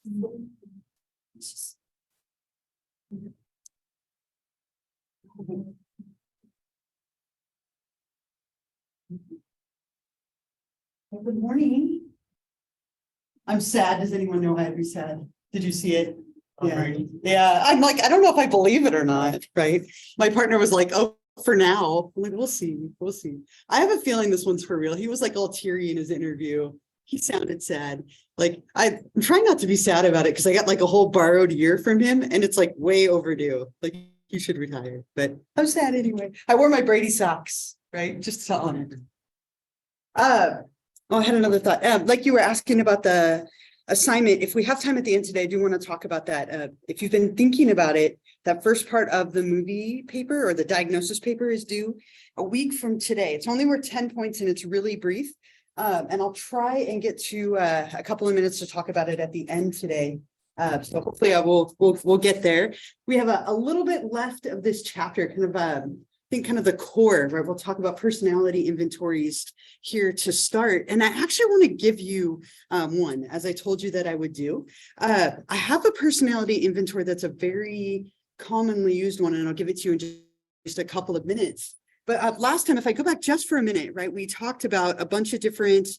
Good morning. I'm sad. Does anyone know I'd be sad? Did you see it? Yeah. Yeah. I'm like, I don't know if I believe it or not, right? My partner was like, oh, for now. I'm like, we'll see. We'll see. I have a feeling this one's for real. He was like all teary in his interview. He sounded sad. Like, I'm trying not to be sad about it because I got like a whole borrowed year from him and it's like way overdue. Like, he should retire, but I'm sad anyway. I wore my Brady socks, right? Just to honor him. Oh, I had another thought. Like you were asking about the assignment. If we have time at the end today, I do want to talk about that. If you've been thinking about it, that first part of the movie paper or the diagnosis paper is due a week from today. It's only worth 10 points and it's really brief. And I'll try and get to a couple of minutes to talk about it at the end today. So hopefully we'll get there. We have a little bit left of this chapter, kind of I think kind of the core, right? We'll talk about personality inventories here to start. And I actually want to give you one, as I told you that I would do. I have a personality inventory that's a very commonly used one, and I'll give it to you in just a couple of minutes. But last time, if I go back just for a minute, right, we talked about a bunch of different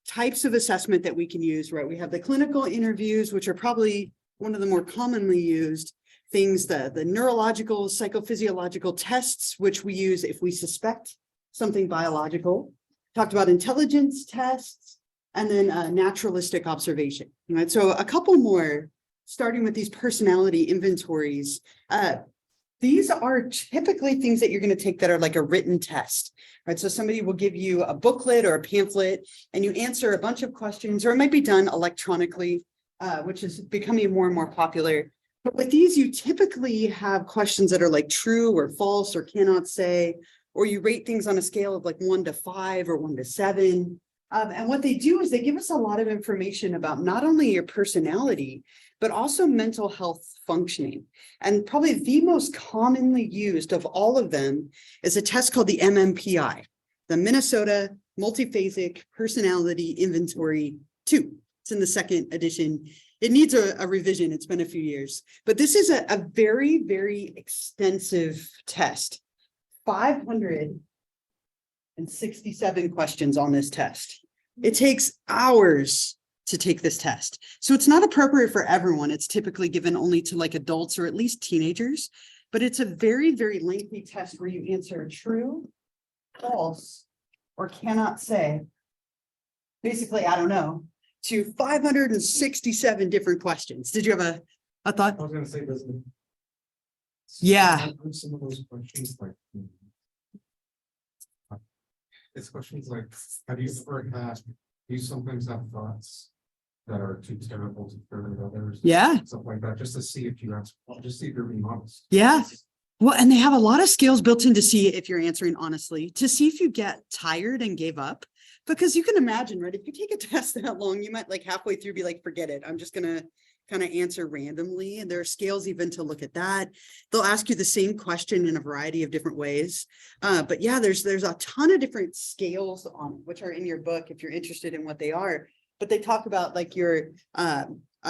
types of assessment that we can use, right? We have the clinical interviews, which are probably one of the more commonly used things, the neurological, psychophysiological tests, which we use if we suspect something biological. Talked about intelligence tests, and then naturalistic observation. Right? So a couple more, starting with these personality inventories. These are typically things that you're going to take that are like a written test, right? So somebody will give you a booklet or a pamphlet and you answer a bunch of questions, or it might be done electronically, which is becoming more and more popular. But with these, you typically have questions that are like true or false or cannot say, or you rate things on a scale of like 1 to 5 or 1 to 7. And what they do is they give us a lot of information about not only your personality, but also mental health functioning. And probably the most commonly used of all of them is a test called the MMPI, the Minnesota Multiphasic Personality Inventory 2. It's in the second edition. It needs a revision. It's been a few years, but this is a very, very extensive test. 567 questions on this test. It takes hours to take this test. So it's not appropriate for everyone. It's typically given only to like adults or at least teenagers, but it's a very, very lengthy test where you answer true, false, or cannot say. Basically, I don't know, to 567 different questions. Did you have a thought? I was going to say, doesn't Yeah. some of those questions like it's questions like, have you ever had, you sometimes have thoughts that are too terrible to hurt others? Yeah. Stuff like that, just to see if you answer, just see if you're being honest. Yeah. Well, and they have a lot of skills built in to see if you're answering honestly, to see if you get tired and gave up. Because you can imagine, right? If you take a test that long, you might like halfway through be like, forget it. I'm just going to kind of answer randomly. And there are scales even to look at that. They'll ask you the same question in a variety of different ways. But yeah, there's a ton of different scales on which are in your book if you're interested in what they are. But they talk about like your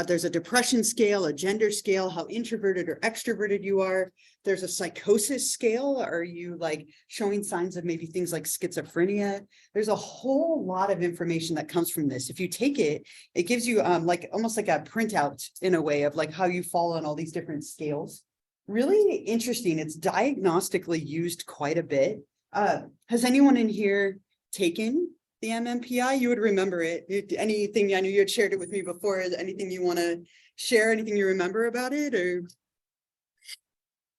there's a depression scale, a gender scale, how introverted or extroverted you are. There's a psychosis scale. Are you like showing signs of maybe things like schizophrenia? There's a whole lot of information that comes from this. If you take it, it gives you like almost like a printout in a way of like how you fall on all these different scales. Really interesting. It's diagnostically used quite a bit. Has anyone in here taken the MMPI? You would remember it. Anything, I know you had shared it with me before. Is anything you want to share? Anything you remember about it? Or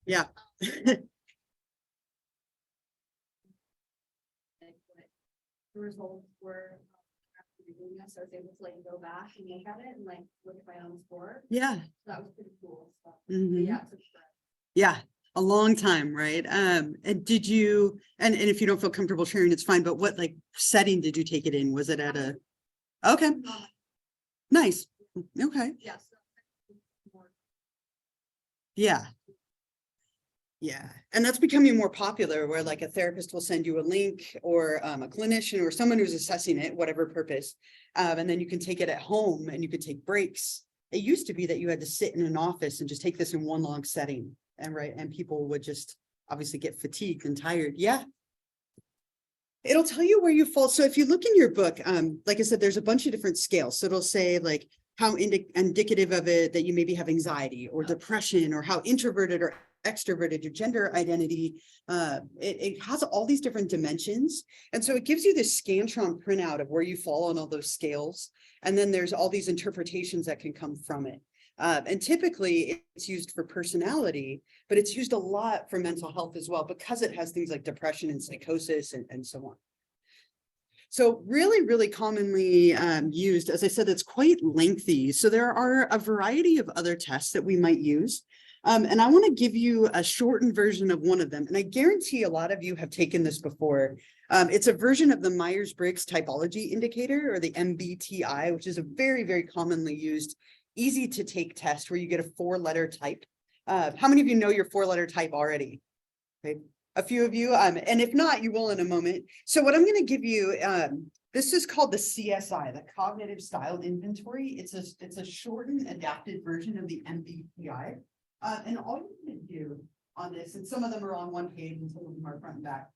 yeah. The results were after reading this, so I was able to like go back and look at it and like look at my own score. Yeah. So that was pretty cool. So, Mhm. yeah, for sure. Yeah. A long time, right? And did you, and if you don't feel comfortable sharing, it's fine, but what like setting did you take it in? Was it at a, okay, nice. Okay. Yeah. Yeah. Yeah. And that's becoming more popular where like a therapist will send you a link or a clinician or someone who's assessing it, whatever purpose. And then you can take it at home and you can take breaks. it used to be that you had to sit in an office and just take this in one long setting and people would just obviously get fatigued and tired. Yeah. It'll tell you where you fall. So if you look in your book, like I said, there's a bunch of different scales. So it'll say like how indicative of it that you maybe have anxiety or depression, or how introverted or extroverted your gender identity. It has all these different dimensions. And so it gives you this Scantron printout of where you fall on all those scales. And then there's all these interpretations that can come from it. And typically it's used for personality, but it's used a lot for mental health as well, because it has things like depression and psychosis and so on. So really, really commonly used, as I said, it's quite lengthy. So there are a variety of other tests that we might use. And I want to give you a shortened version of one of them. And I guarantee a lot of you have taken this before. It's a version of the Myers-Briggs Typology Indicator, or the MBTI, which is a very, very commonly used, easy to take test where you get a 4-letter type. How many of you know your 4-letter type already? Okay. A few of you, and if not, you will in a moment. So what I'm going to give you, this is called the CSI, the Cognitive Style Inventory. It's a shortened, adapted version of the MBTI. And all you're going to do on this, and some of them are on one page and some of them are front and back,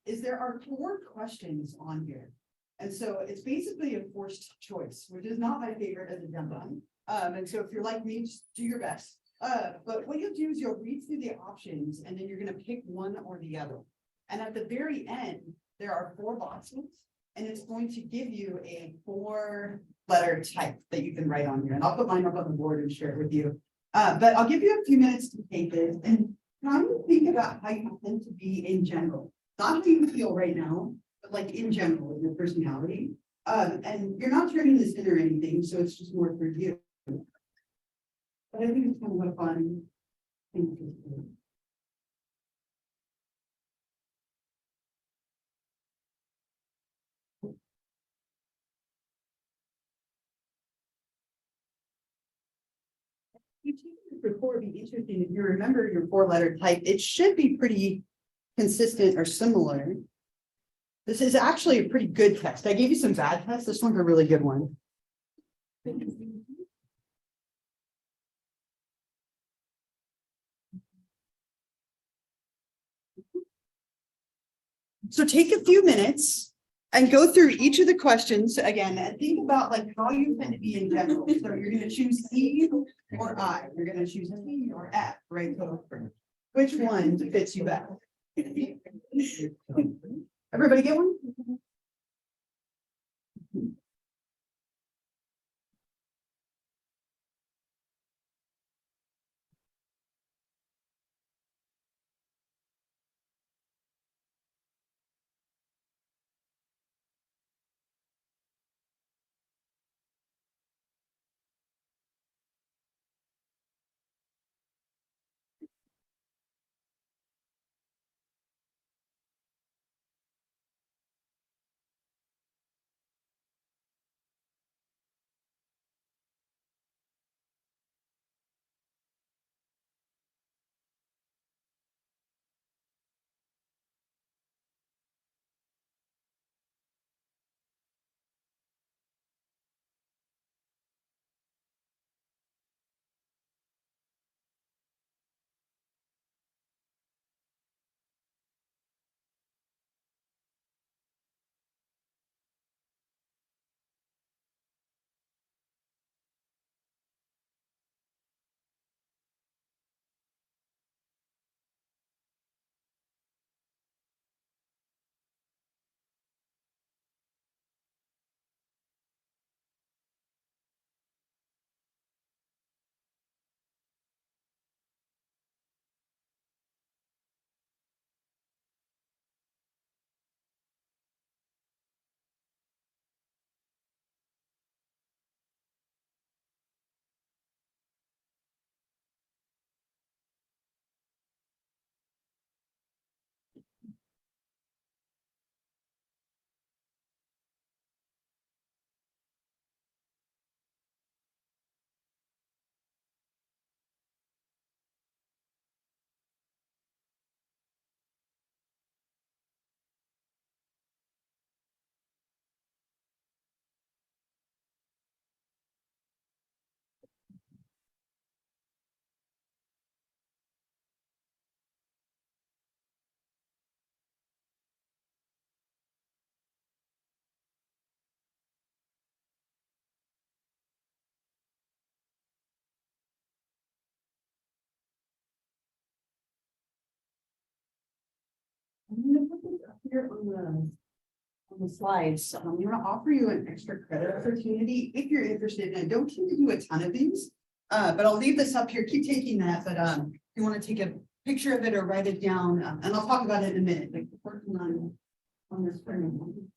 is there are 4 questions on here. And so it's basically a forced choice, which is not my favorite as a dum-dum. And so if you're like me, just do your best. But what you'll do is you'll read through the options and then you're going to pick one or the other. And at the very end, there are 4 boxes and it's going to give you a 4-letter type that you can write on here. And I'll put mine up on the board and share it with you. But I'll give you a few minutes to take this and try to think about how you tend to be in general. Not how you feel right now, but like in general, in your personality. And you're not turning this in or anything, so it's just more for you. But I think it's kind of a fun thing to do. You take this before, it'd be interesting if you remember your 4-letter type. It should be pretty consistent or similar. This is actually a pretty good test. I gave you some bad tests. This one's a really good one. So take a few minutes and go through each of the questions again and think about like how you tend to be in general. So you're going to choose E or I. You're going to choose T or F, right? So which one fits you best? Everybody get one? I'm gonna put this up here on the slides. I'm gonna offer you an extra credit opportunity if you're interested. And I don't tend to do a ton of these. But I'll leave this up here. Keep taking that, but if you want to take a picture of it or write it down, and I'll talk about it in a minute, like working on this program.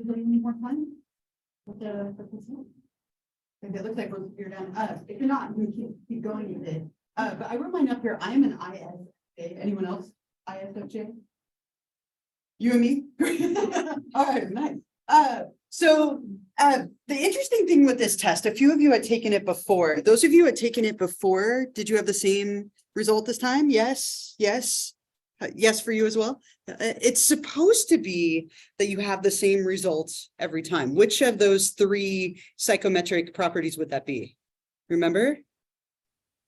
Is there any more time? With the consent? If it looks like you're done, if you're not, we can keep going with it. But I wrote mine up here. I am an ISFJ. Anyone else? ISFJ? You and me? All right, nice. The interesting thing with this test, a few of you had taken it before. Those of you who had taken it before, did you have the same result this time? Yes, yes. Yes, for you as well. It's supposed to be that you have the same results every time. Which of those three psychometric properties would that be? Remember?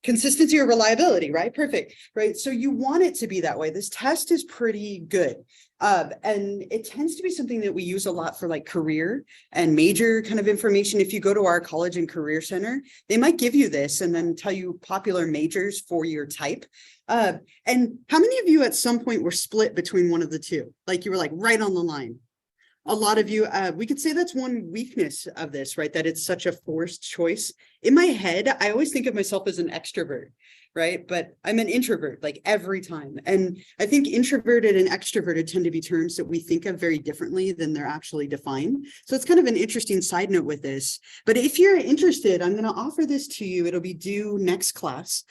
Consistency or reliability, right? Perfect, right? So you want it to be that way. This test is pretty good. And it tends to be something that we use a lot for like career and major kind of information. If you go to our college and career center, they might give you this and then tell you popular majors for your type. And how many of you at some point were split between one of the two? Like you were like right on the line. A lot of you, we could say that's one weakness of this, right? That it's such a forced choice. In my head, I always think of myself as an extrovert, right? But I'm an introvert like every time. And I think introverted and extroverted tend to be terms that we think of very differently than they're actually defined. So it's kind of an interesting side note with this. But if you're interested, I'm going to offer this to you. It'll be due next class.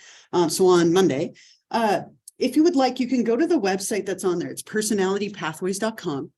So on Monday. If you would like, you can go to the website that's on there. It's personalitypathways.com.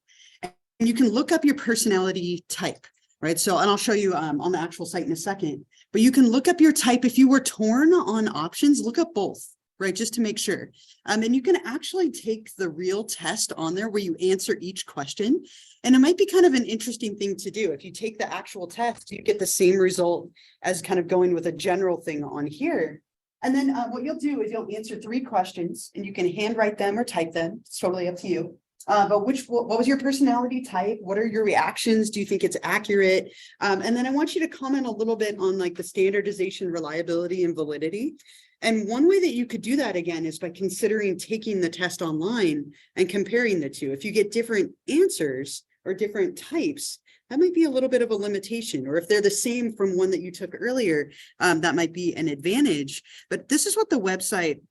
And you can look up your personality type, right? So, and I'll show you on the actual site in a second, but you can look up your type. If you were torn on options, look up both, right? Just to make sure. And you can actually take the real test on there where you answer each question. And it might be kind of an interesting thing to do. If you take the actual test, you get the same result as kind of going with a general thing on here. And then what you'll do is you'll answer 3 questions and you can handwrite them or type them. It's totally up to you. But what was your personality type? What are your reactions? Do you think it's accurate? And then I want you to comment a little bit on like the standardization, reliability, and validity. And one way that you could do that again is by considering taking the test online and comparing the two. If you get different answers or different types, that might be a little bit of a limitation. Or if they're the same from one that you took earlier, that might be an advantage. But this is what the website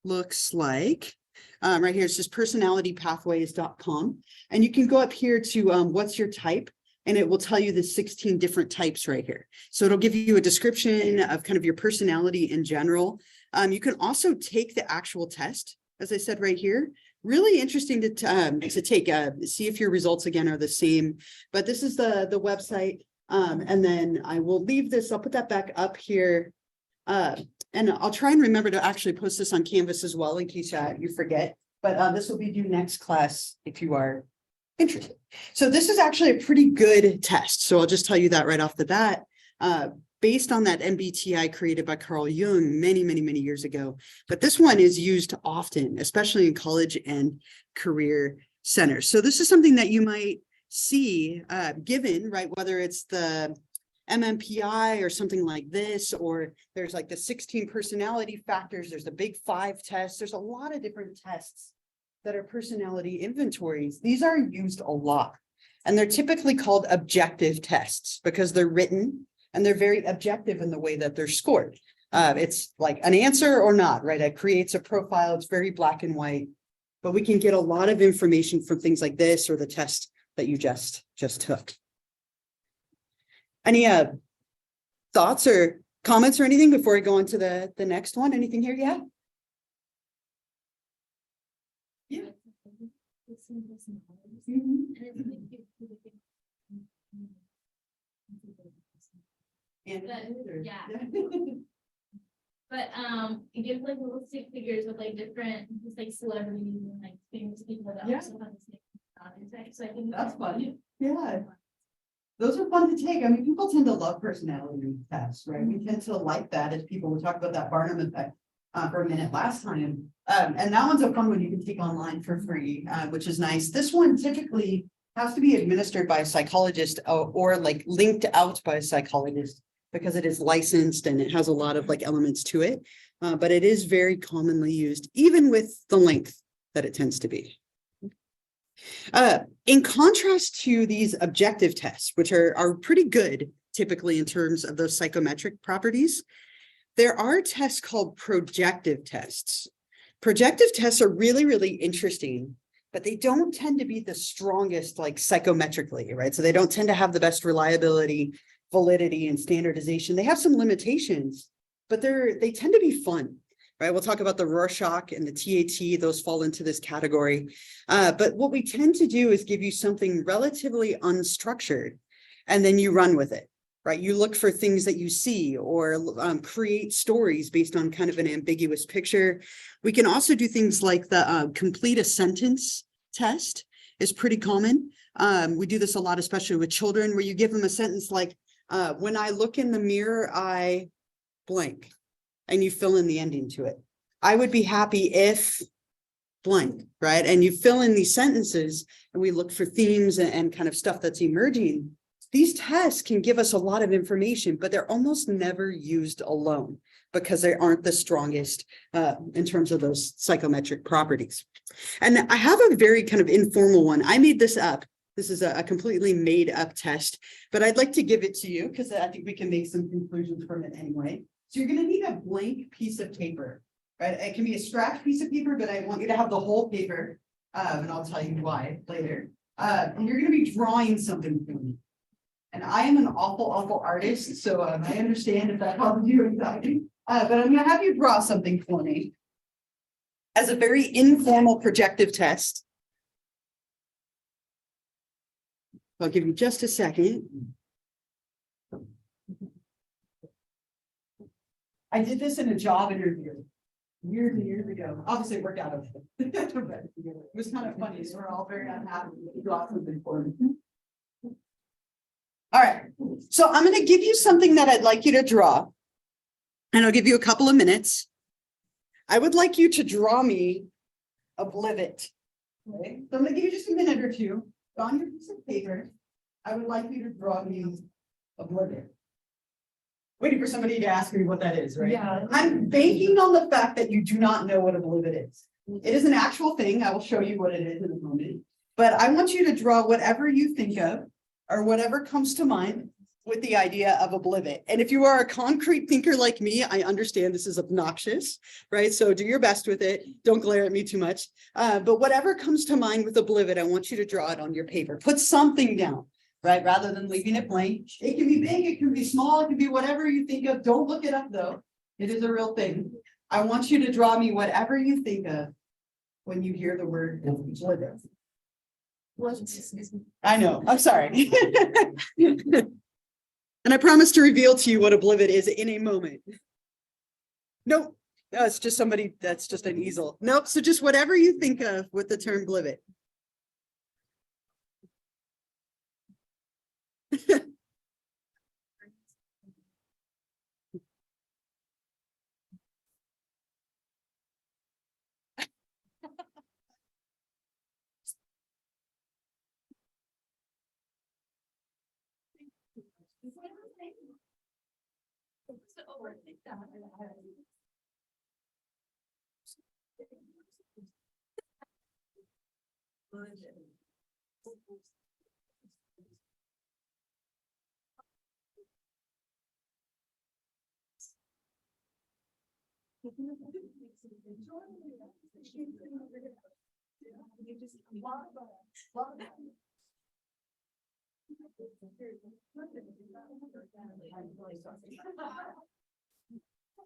looks like. Right here, it's just personalitypathways.com. And you can go up here to what's your type, and it will tell you the 16 different types right here. So it'll give you a description of kind of your personality in general. You can also take the actual test, as I said right here. Really interesting to take, see if your results again are the same. But this is the website. And then I will leave this, I'll put that back up here. And I'll try and remember to actually post this on Canvas as well in case you forget. But this will be due next class if you are interested. So this is actually a pretty good test. So I'll just tell you that right off the bat. Based on that MBTI created by Carl Jung many years ago. But this one is used often, especially in college and career centers. So this is something that you might see given, right? Whether it's the MMPI or something like this, or there's like the 16 personality factors, there's the big 5 tests, there's a lot of different tests that are personality inventories, these are used a lot. And they're typically called objective tests because they're written and they're very objective in the way that they're scored. It's like an answer or not, right? It creates a profile. It's very black and white, but we can get a lot of information from things like this or the test that you just took. Any thoughts or comments or anything before I go on to the next one? Anything here? Yeah. Yeah. But it gives like little stick figures with like different, just like celebrities and like famous people that Yeah. also have the same text. So I think That's fun. Yeah. Those are fun to take. I mean, people tend to love personality tests, right? We tend to like that as people. We talked about that Barnum effect for a minute last time. And that one's a fun one you can take online for free, which is nice. This one typically has to be administered by a psychologist or like linked out by a psychologist because it is licensed and it has a lot of like elements to it. But it is very commonly used, even with the length that it tends to be. In contrast to these objective tests, which are pretty good typically in terms of those psychometric properties, there are tests called projective tests. Projective tests are really, really interesting, but they don't tend to be the strongest like psychometrically, right? So they don't tend to have the best reliability, validity, and standardization. They have some limitations, but they tend to be fun. Right, we'll talk about the Rorschach and the TAT, those fall into this category. But what we tend to do is give you something relatively unstructured, and then you run with it, right? You look for things that you see or create stories based on kind of an ambiguous picture. We can also do things like the complete a sentence test is pretty common. We do this a lot, especially with children, where you give them a sentence like, when I look in the mirror, I blank. And you fill in the ending to it. I would be happy if blank, right? And you fill in these sentences and we look for themes and kind of stuff that's emerging. These tests can give us a lot of information, but they're almost never used alone because they aren't the strongest in terms of those psychometric properties. And I have a very kind of informal one. I made this up. This is a completely made up test, but I'd like to give it to you because I think we can make some conclusions from it anyway. So you're going to need a blank piece of paper, right? It can be a scratch piece of paper, but I want you to have the whole paper, and I'll tell you why later. And you're going to be drawing something for me. And I am an awful, awful artist, so I understand if that causes you anxiety. But I'm going to have you draw something for me as a very informal projective test. I'll give you just a second. I did this in a job interview years and years ago. Obviously, it worked out okay. But it was kind of funny. So we're all very unhappy to draw something for me. All right. So I'm going to give you something that I'd like you to draw. And I'll give you a couple of minutes. I would like you to draw me a blivet. Okay. So I'm going to give you just a minute or two. On your piece of paper, I would like you to draw me a blivet. Waiting for somebody to ask me what that is, right? Yeah. I'm banking on the fact that you do not know what a blivet is. It is an actual thing. I will show you what it is in a moment. But I want you to draw whatever you think of or whatever comes to mind with the idea of a blivet. And if you are a concrete thinker like me, I understand this is obnoxious, right? So do your best with it. Don't glare at me too much. But whatever comes to mind with a blivet, I want you to draw it on your paper. Put something down. Right, rather than leaving it blank. It can be big, it can be small, it can be whatever you think of. Don't look it up though. It is a real thing. I want you to draw me whatever you think of when you hear the word blivet. I know, I'm sorry. And I promise to reveal to you what a blivet is in a moment. Nope, that's just somebody, that's just an easel. Nope, so just whatever you think of with the term blivet.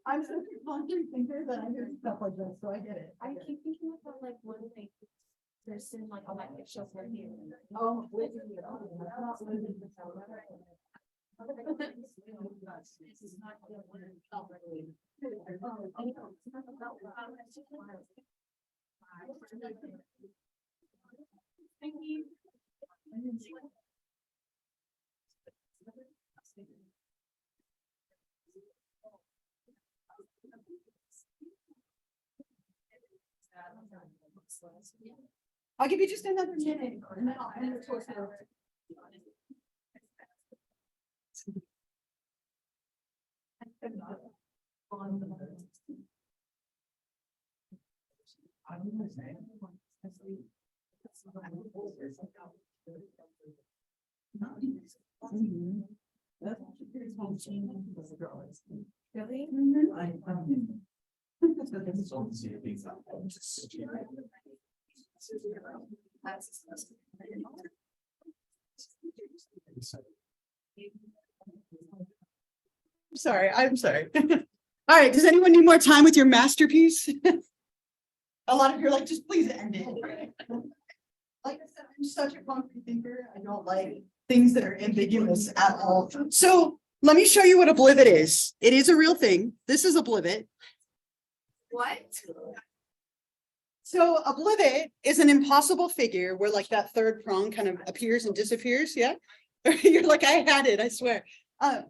I'm such a concrete thinker that I do stuff like this, so I get it. I keep thinking about like one like person like on my pictures right here. Oh, Thank you. I'll give you just another minute. Really? I'm sorry. All right, does anyone need more time with your masterpiece? A lot of you are like, just please end it. Like I said, I'm such a concrete thinker. I don't like things that are ambiguous at all. So let me show you what oblivion is. It is a real thing. This is oblivion. What? So oblivion is an impossible figure where like that third prong kind of appears and disappears. Yeah. You're like, I had it, I swear. The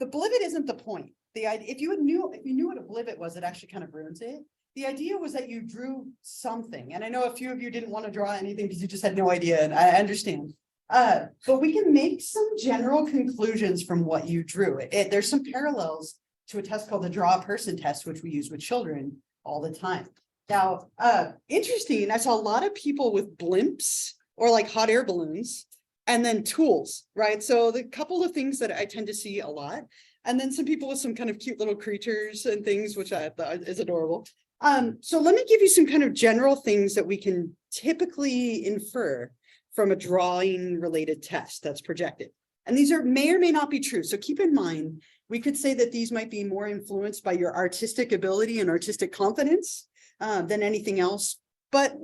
oblivion isn't the point. The idea, if you knew what oblivion was, it actually kind of ruins it. The idea was that you drew something. And I know a few of you didn't want to draw anything because you just had no idea, and I understand. But we can make some general conclusions from what you drew. There's some parallels to a test called the Draw a Person test, which we use with children all the time. Now, interesting, I saw a lot of people with blimps or like hot air balloons and then tools, right? So the couple of things that I tend to see a lot, and then some people with some kind of cute little creatures and things, which I thought is adorable. So let me give you some kind of general things that we can typically infer from a drawing related test that's projected. And these may or may not be true. So keep in mind, we could say that these might be more influenced by your artistic ability and artistic confidence than anything else, but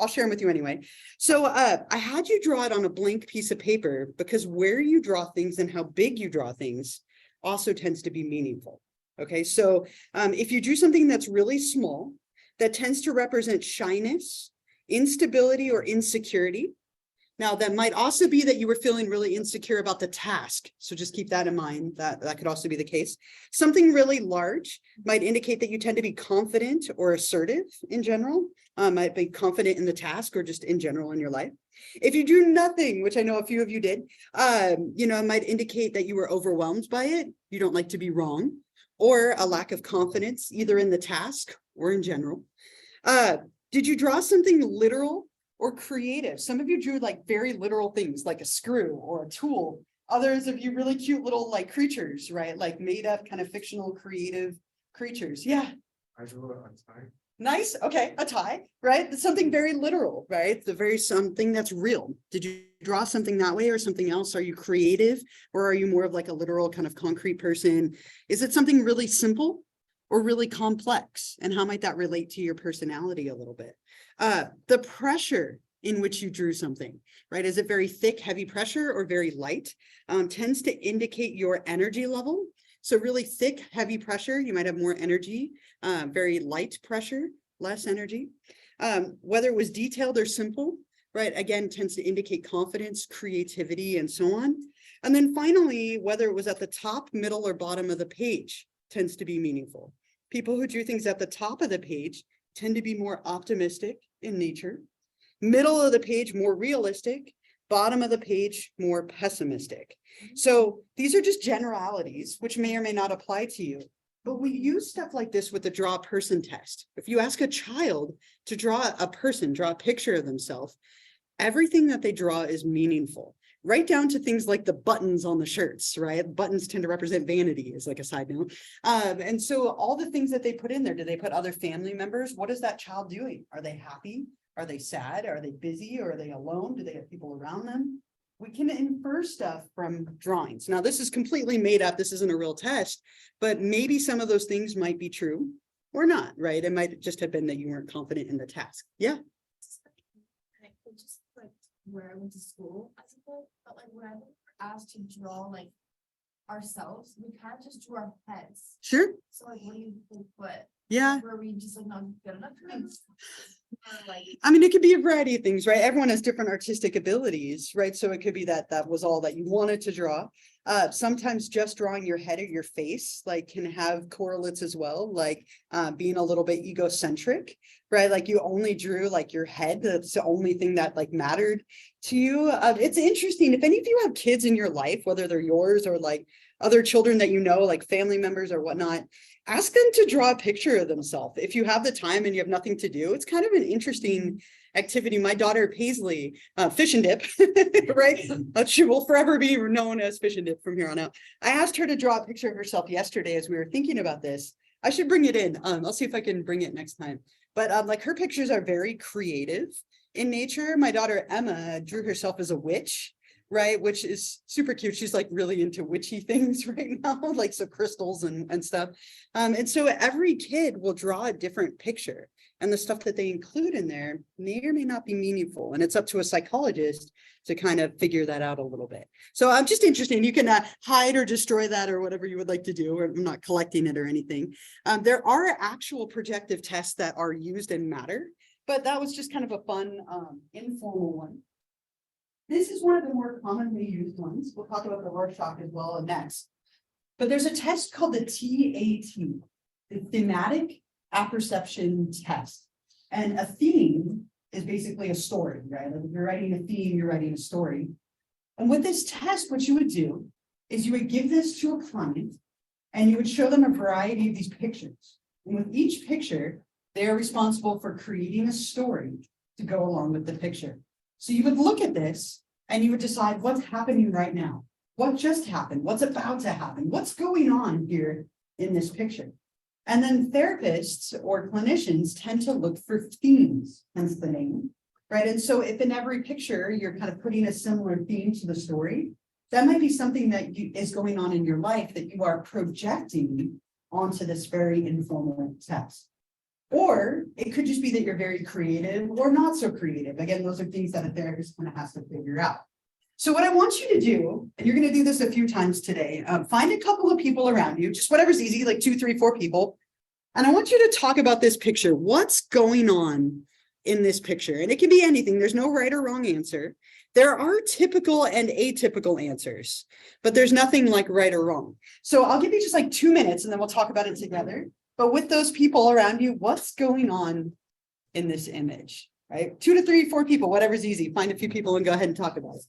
I'll share them with you anyway. So I had you draw it on a blank piece of paper because where you draw things and how big you draw things also tends to be meaningful. Okay, so if you drew something that's really small, that tends to represent shyness, instability, or insecurity. Now, that might also be that you were feeling really insecure about the task. So just keep that in mind. That could also be the case. Something really large might indicate that you tend to be confident or assertive in general. Might be confident in the task or just in general in your life. If you do nothing, which I know a few of you did, it might indicate that you were overwhelmed by it. You don't like to be wrong, or a lack of confidence either in the task or in general. Did you draw something literal or creative? Some of you drew like very literal things like a screw or a tool. Others of you really cute little like creatures, right? Like made up kind of fictional creative creatures. Yeah. I drew a tie. Nice. Okay. A tie, right? It's something very literal, right? Something that's real. Did you draw something that way or something else? Are you creative or are you more of like a literal kind of concrete person? Is it something really simple or really complex? And how might that relate to your personality a little bit? The pressure in which you drew something, right? Is it very thick, heavy pressure or very light? Tends to indicate your energy level. So really thick, heavy pressure, you might have more energy. Very light pressure, less energy. Whether it was detailed or simple, right? Again, tends to indicate confidence, creativity, and so on. And then finally, whether it was at the top, middle, or bottom of the page tends to be meaningful. People who drew things at the top of the page tend to be more optimistic in nature. Middle of the page, more realistic. Bottom of the page, more pessimistic. So these are just generalities, which may or may not apply to you. But we use stuff like this with the draw a person test. If you ask a child to draw a person, draw a picture of themselves, everything that they draw is meaningful, right down to things like the buttons on the shirts, right? Buttons tend to represent vanity, as like a side note. And so all the things that they put in there, do they put other family members? What is that child doing? Are they happy? Are they sad? Are they busy? Or are they alone? Do they have people around them? We can infer stuff from drawings. Now, this is completely made up. This isn't a real test, but maybe some of those things might be true or not, right? It might just have been that you weren't confident in the task. Yeah. Just like where I went to school, I suppose, but like when I was asked to draw like ourselves, we kind of just drew our heads. Sure. So like, what do you think? But Yeah. were we just like not good enough? Or, like, I mean, it could be a variety of things, right? Everyone has different artistic abilities, right? So it could be that that was all that you wanted to draw. Sometimes just drawing your head or your face, like, can have correlates as well, like being a little bit egocentric, right? Like you only drew like your head. That's the only thing that like mattered to you. It's interesting. If any of you have kids in your life, whether they're yours or like other children that you know, like family members or whatnot, ask them to draw a picture of themselves. If you have the time and you have nothing to do, it's kind of an interesting activity. My daughter Paisley, fish and dip, right? She will forever be known as fish and dip from here on out. I asked her to draw a picture of herself yesterday as we were thinking about this. I should bring it in. I'll see if I can bring it next time. But like her pictures are very creative in nature. My daughter Emma drew herself as a witch, right? Which is super cute. She's like really into witchy things right now, like so crystals and stuff. And so every kid will draw a different picture, and the stuff that they include in there may or may not be meaningful. And it's up to a psychologist to kind of figure that out a little bit. So I'm just interested. You can hide or destroy that or whatever you would like to do. I'm not collecting it or anything. There are actual projective tests that are used in matter, but that was just kind of a fun informal one. This is one of the more commonly used ones. We'll talk about the Rorschach as well next. But there's a test called the TAT, the Thematic Apperception Test. And a theme is basically a story, right? Like if you're writing a theme, you're writing a story. And with this test, what you would do is you would give this to a client and you would show them a variety of these pictures. And with each picture, they are responsible for creating a story to go along with the picture. So you would look at this and you would decide what's happening right now. What just happened? What's about to happen? What's going on here in this picture? And then therapists or clinicians tend to look for themes, hence the name, right? And so if in every picture you're kind of putting a similar theme to the story, that might be something that is going on in your life that you are projecting onto this very informal text. Or it could just be that you're very creative or not so creative. Again, those are things that a therapist kind of has to figure out. So what I want you to do, and you're going to do this a few times today, find a couple of people around you, just whatever's easy, like 2, 3, 4 people. And I want you to talk about this picture. What's going on in this picture? And it can be anything. There's no right or wrong answer. There are typical and atypical answers, but there's nothing like right or wrong. So I'll give you just like 2 minutes and then we'll talk about it together. But with those people around you, what's going on in this image, right? 2 to 3, 4 people, whatever's easy. Find a few people and go ahead and talk about it.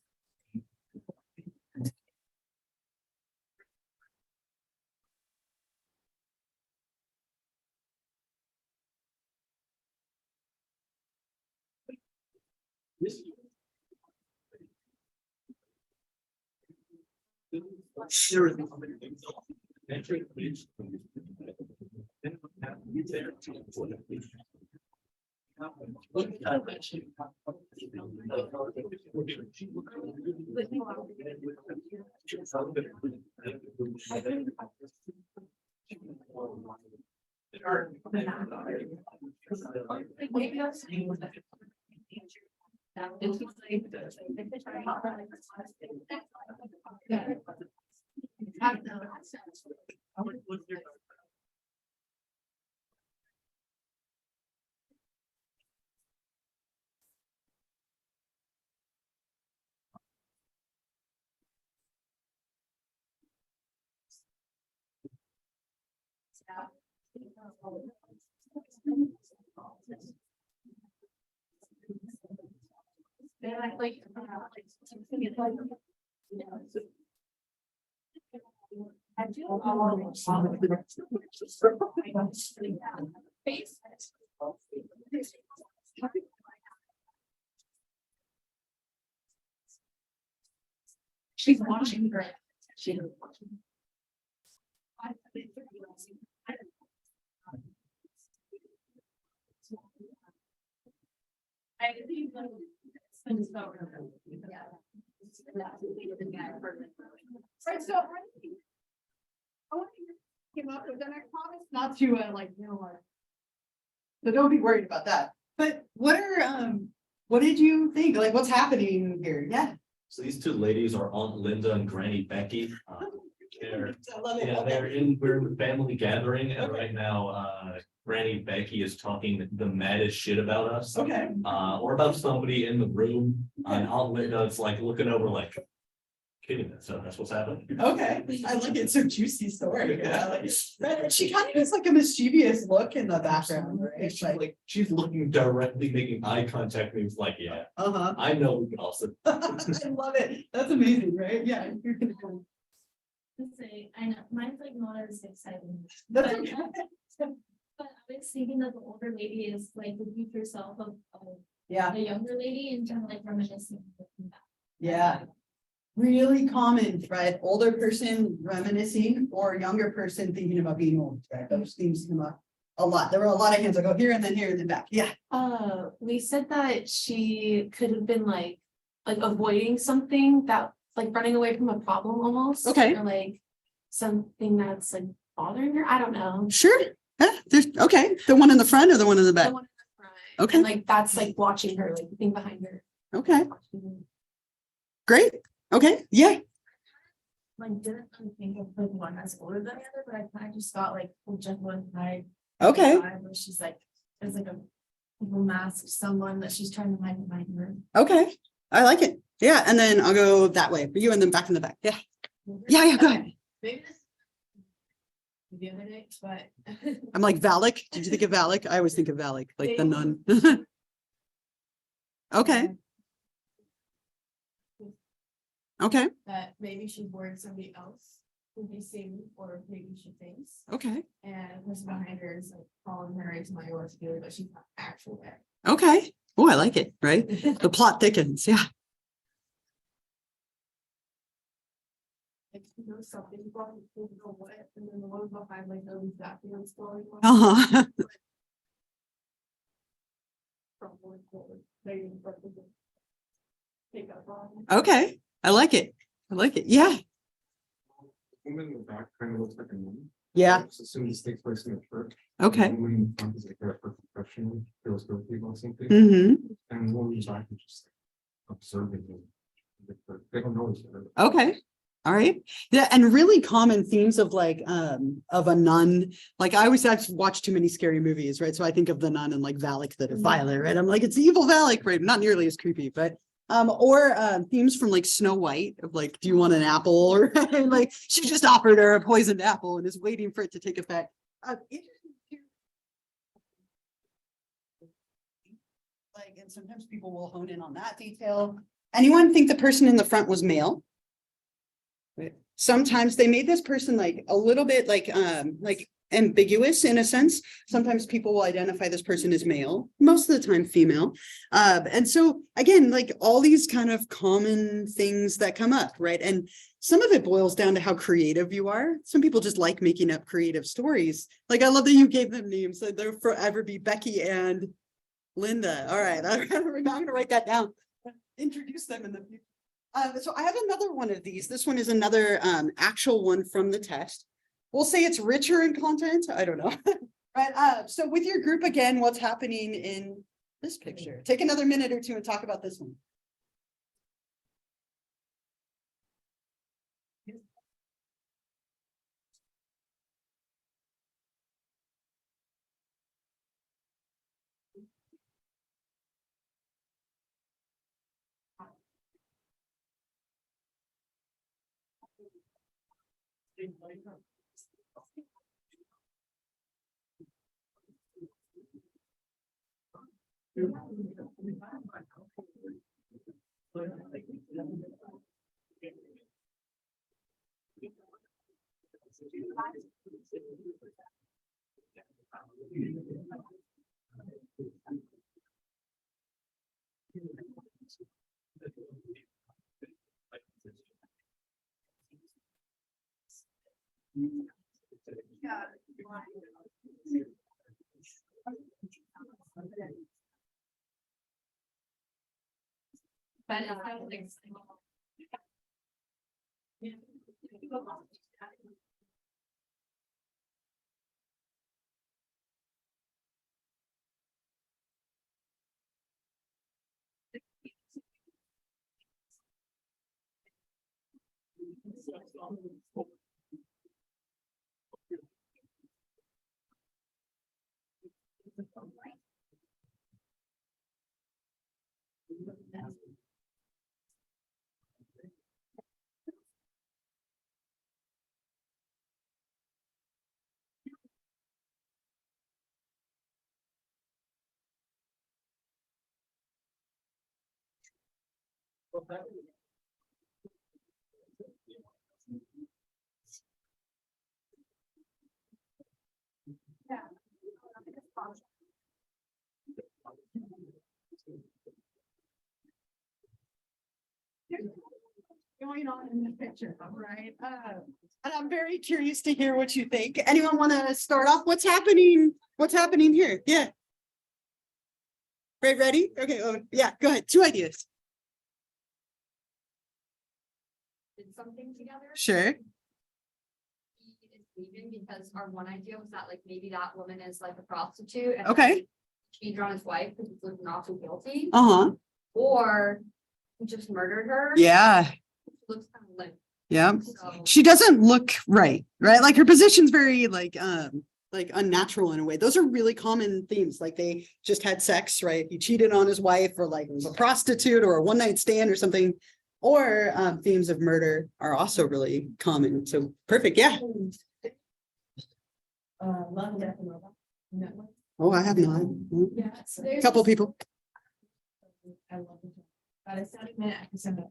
She's watching her. I think it's so. Right, so I want to came up with, and I promise not to, like, so don't be worried about that. But what did you think? Like, what's happening here? Yeah. So these two ladies are Aunt Linda and Granny Becky. They're, I love it. yeah, we're in a family gathering, and right now, Granny Becky is talking the maddest shit about us. Okay. Or about somebody in the room, and Aunt Linda's like looking over like, kidding us, so that's what's happening. Okay, I like it. So juicy story. Yeah, like, but she kind of has like a mischievous look in the background, right? She's like, she's looking directly, making eye contact, and it's like, yeah, Uh-huh. I know we can also. I love it. That's amazing, right? Yeah. Let's say, I know, mine's like not as exciting. That's But, okay. but I was thinking that the older lady is like the future self of Yeah, the younger lady and kind of like reminiscing. Looking back. yeah. Really common, right? Older person reminiscing or younger person thinking about being old, right? Those themes come up a lot. There were a lot of hands. I go here and then back. Yeah. We said that she could have been like avoiding something that like running away from a problem almost. Okay. Or like something that's like bothering her. I don't know. Sure. Yeah, there's okay. The one in the front or the one in the The back? one in the front. Okay. And like that's like watching her, like the thing behind her. Okay. watching her. Great. Okay. Yeah. Like, didn't really think of like one that's older than the other, but I kind of just got like Jekyll and Hyde. Okay. vibe Where she's like, there's like a masked someone that she's trying to hide behind her. Okay. I like it. Yeah. And then I'll go that way for you and then back in the back. Yeah. Yeah. Go ahead. Maybe this. The other day, but. I'm like Valak. Did you think of Valak? I always think of Valak, like the nun. Okay. Okay. That maybe she's worried somebody else would be seen, or maybe she thinks, Okay. and the person behind her is like calling her into my own feeling, but she's not actually there. Okay. Oh, I like it. Right. The plot thickens. Yeah. Like, you know, something, you probably don't know what, and then the one behind like knows exactly what's going on. Uh-huh. From one forward, maybe, but they just take up on. Okay. I like it. I like it. Yeah. Woman in the back kind of looks like a nun. Yeah. Just assume this takes place in a church. Okay. The woman in the front is like there for professional, feels good people or something. Mm-hmm. And the woman in the back is just like, observing them. They don't know each other. Okay. All right. Yeah. And really common themes of like of a nun. Like I always have to watch too many scary movies, right? So I think of the nun and like Valak that is violet, right? I'm like, it's evil Valak, right? Not nearly as creepy, but or themes from like Snow White of like, do you want an apple? Or like she just offered her a poisoned apple and is waiting for it to take effect. Like, and sometimes people will hone in on that detail. Anyone think the person in the front was male? Right. Sometimes they made this person like a little bit like ambiguous in a sense. Sometimes people will identify this person as male, most of the time female. And so again, like all these kind of common things that come up, right? And some of it boils down to how creative you are. Some people just like making up creative stories. Like I love that you gave them names. So they'll forever be Becky and Linda. All right, I'm gonna write that down. Introduce them in the future. So I have another one of these. This one is another actual one from the test. We'll say it's richer in content. I don't know. Right. So with your group again, what's happening in this picture? Take another minute or two and talk about this one. But it's kind of like. Going on in the picture, right? And I'm very curious to hear what you think. Anyone want to start off? What's happening? What's happening here? Yeah. Right, ready? Okay, oh, yeah, go ahead. 2 ideas. Did something together. Sure. He is leaving because our one idea was that like maybe that woman is like a prostitute. And Okay. he cheated on his wife because he's like not so guilty. Uh-huh. Or he just murdered her. Yeah. Looks kind of Yeah. so. She doesn't look right? Like her position's very like unnatural in a way. Those are really common themes. Like they just had sex, right? He cheated on his wife, or like was a prostitute or a one-night stand or something. Or themes of murder are also really common. So perfect. Yeah. Love, Death and Robots. Network. Oh, I have not. Yeah, so A there's. couple people. I love it. About a 7-minute episode.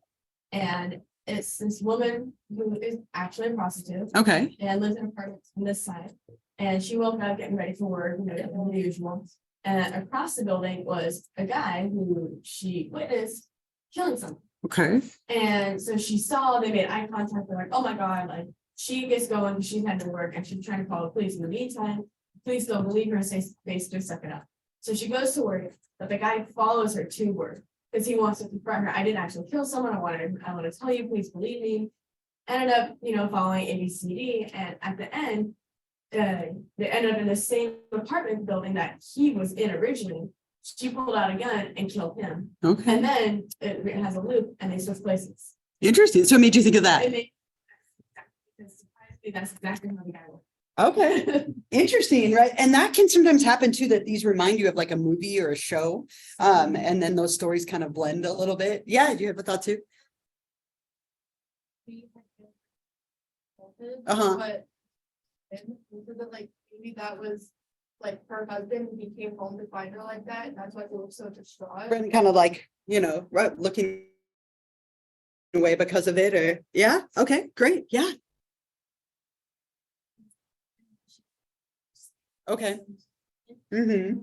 And it's this woman who is actually a prostitute Okay. and lives in apartments on this side. And she woke up getting ready for work, the usual. And across the building was a guy who she witnessed killing someone. Okay. And so she saw, they made eye contact, they're like, oh my God, like, she gets going, she's had to work, and she's trying to call the police. In the meantime, police don't believe her and say, basically suck it up. So she goes to work, but the guy follows her to work, because he wants to confront her. I didn't actually kill someone, I want to tell you, please believe me. Ended up, following ABCD, and at the end, they ended up in the same apartment building that he was in originally. She pulled out a gun and killed him. Okay. And then it has a loop and they switch places. Interesting. So it made you think of that. It made- because surprisingly, that's exactly how the guy worked. Okay. Interesting, right? And that can sometimes happen too, that these remind you of like a movie or a show. And then those stories kind of blend a little bit. Yeah, do you have a thought too? Uh-huh. But like maybe that was like her husband, he came home to find her like that, and that's why they were so distraught. And kind of like, right, looking away because of it, or yeah. Okay, great. Yeah. Okay. Mm-hmm.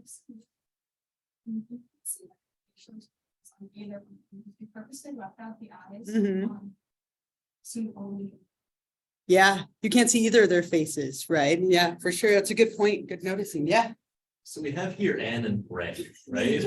Either we purposely left out the eyes. Mhm. See only. Yeah, you can't see either of their faces, right? Yeah, for sure. That's a good point. Good noticing. Yeah. So we have here Anne and Greg, right?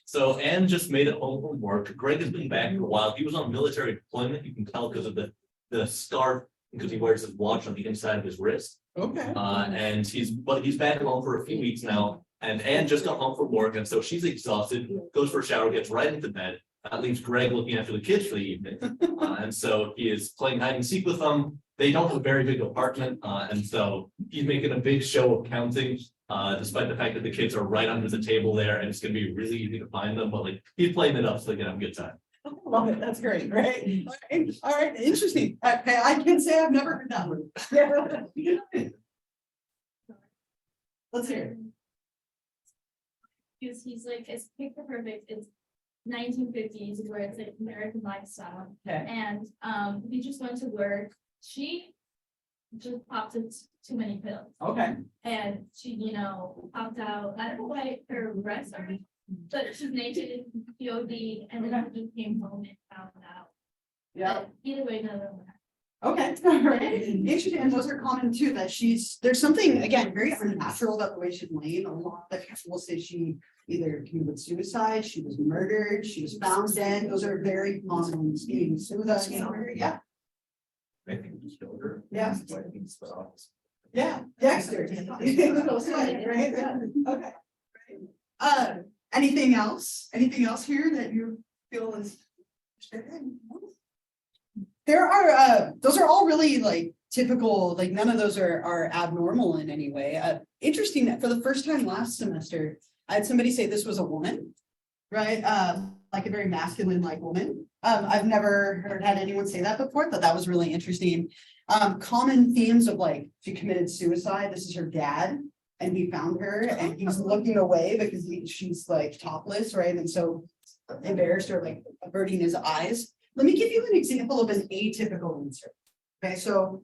So Anne just made it home from work. Greg has been back for a while. He was on military deployment. You can tell because of the scarf, because he wears his watch on the inside of his wrist. Okay. And he's back home for a few weeks now. And Anne just got home from work, and so she's exhausted, goes for a shower, gets right into bed. That leaves Greg looking after the kids for the evening. And so he is playing hide and seek with them. They don't have a very big apartment, and so he's making a big show of counting, despite the fact that the kids are right under the table there, and it's gonna be really easy to find them, but like, he's playing it up so they can have a good time. Love it. That's great, right? All right, interesting. Okay, I can say I've never heard that one. Yeah. Let's hear it. Because he's like, it's picture perfect, it's 1950s where it's like American lifestyle. Okay. And he just went to work. She just popped into too many pills. Okay. And she, popped out, I don't know why her breasts are, but she's naked in POD, and then he came home and found out. But either way, none of them. Okay, all right. Interesting, and those are common too, that there's something, again, very unnatural about the way she's laying. A lot of people will say she either committed suicide, she was murdered, she was found dead. Those are very common schemes. Yeah, I think just killed her. Yeah. So I think it's the office. yeah, Dexter. Right, yeah. Okay. Anything else? Anything else here that you feel is? There are, those are all really like typical, like none of those are abnormal in any way. Interesting that for the first time last semester, I had somebody say this was a woman, right? Like a very masculine like woman. I've never had anyone say that before, but that was really interesting. Common themes of like, she committed suicide. This is her dad, and he found her and he's looking away because she's like topless, right? And so embarrassed or like averting his eyes. Let me give you an example of an atypical answer. Okay, so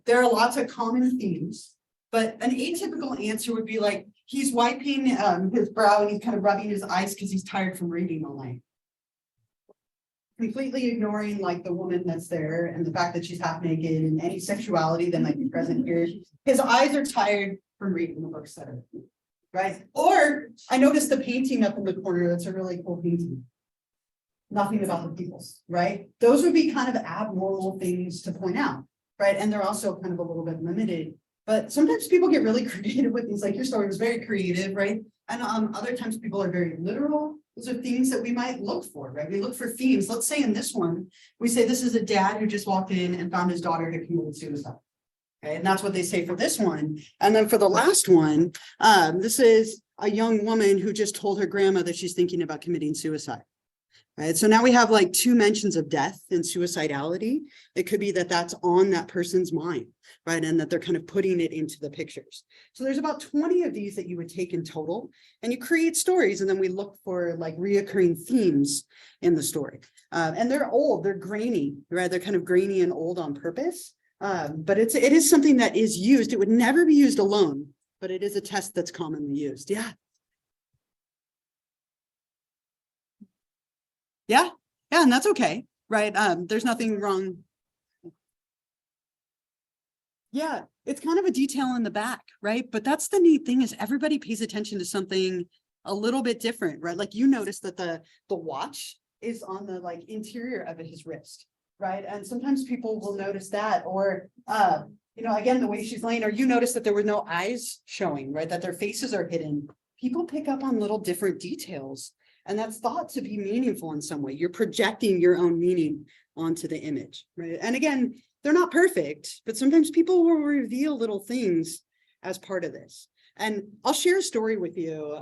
there are lots of common themes, but an atypical answer would be like, he's wiping his brow and he's kind of rubbing his eyes because he's tired from reading all night. Completely ignoring like the woman that's there and the fact that she's half naked and any sexuality that might be present here. His eyes are tired from reading the books that are, right? Or I noticed the painting up in the corner. That's a really cool painting. Nothing about the peoples, right? Those would be kind of abnormal things to point out, right? And they're also kind of a little bit limited, but sometimes people get really creative with things, like your story was very creative, right? And other times people are very literal. Those are things that we might look for, right? We look for themes. Let's say in this one, we say this is a dad who just walked in and found his daughter had committed suicide. Okay, and that's what they say for this one. And then for the last one, this is a young woman who just told her grandma that she's thinking about committing suicide. Right, so now we have like two mentions of death and suicidality. It could be that that's on that person's mind, right? And that they're kind of putting it into the pictures. So there's about 20 of these that you would take in total, and you create stories, and then we look for like reoccurring themes in the story. And they're old, they're grainy, right? They're kind of grainy and old on purpose. But it is something that is used. It would never be used alone, but it is a test that's commonly used. Yeah. Yeah, and that's okay, right? There's nothing wrong. Yeah, it's kind of a detail in the back, right? But that's the neat thing, is everybody pays attention to something a little bit different, right? Like you notice that the watch is on the like interior of his wrist, right? And sometimes people will notice that, or again, the way she's laying, or you notice that there were no eyes showing, right? That their faces are hidden. People pick up on little different details. And that's thought to be meaningful in some way. You're projecting your own meaning onto the image, right? And again, they're not perfect, but sometimes people will reveal little things as part of this. And I'll share a story with you.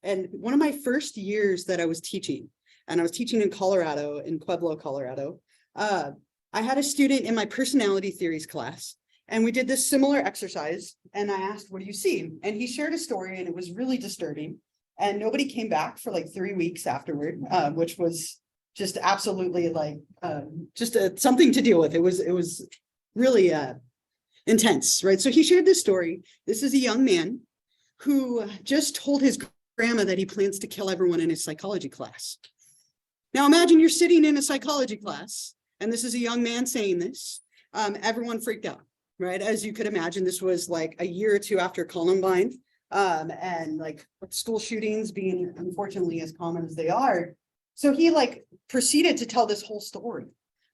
And one of my first years that I was teaching, and I was teaching in Colorado, in Pueblo, Colorado, I had a student in my personality theories class, and we did this similar exercise. And I asked, what do you see? And he shared a story, and it was really disturbing. And nobody came back for like 3 weeks afterward, which was just absolutely like something to deal with. It was really intense, right? So he shared this story. This is a young man who just told his grandma that he plans to kill everyone in his psychology class. Now imagine you're sitting in a psychology class, and this is a young man saying this. Everyone freaked out, right? As you could imagine, this was like a year or two after Columbine. And like school shootings being unfortunately as common as they are. So he like proceeded to tell this whole story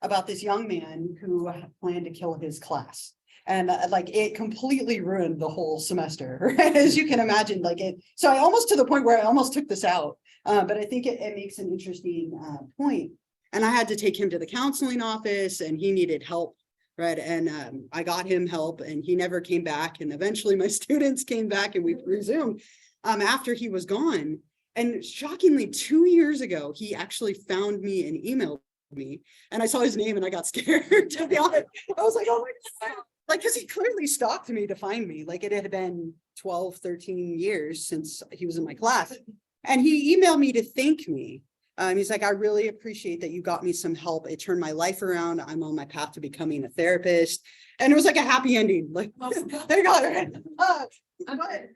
about this young man who planned to kill his class. And like it completely ruined the whole semester, right? As you can imagine, like it. So I almost to the point where I almost took this out, but I think it makes an interesting point. And I had to take him to the counseling office, and he needed help. Right. And I got him help, and he never came back. And eventually my students came back, and we resumed after he was gone. And shockingly, 2 years ago, he actually found me and emailed me, and I saw his name and I got scared, to be honest. I was like, oh my God. Like, because he clearly stalked me to find me. Like it had been 12, 13 years since he was in my class. And he emailed me to thank me He's like, I really appreciate that you got me some help. It turned my life around. I'm on my path to becoming a therapist. And it was like a happy ending. Like, they got it. But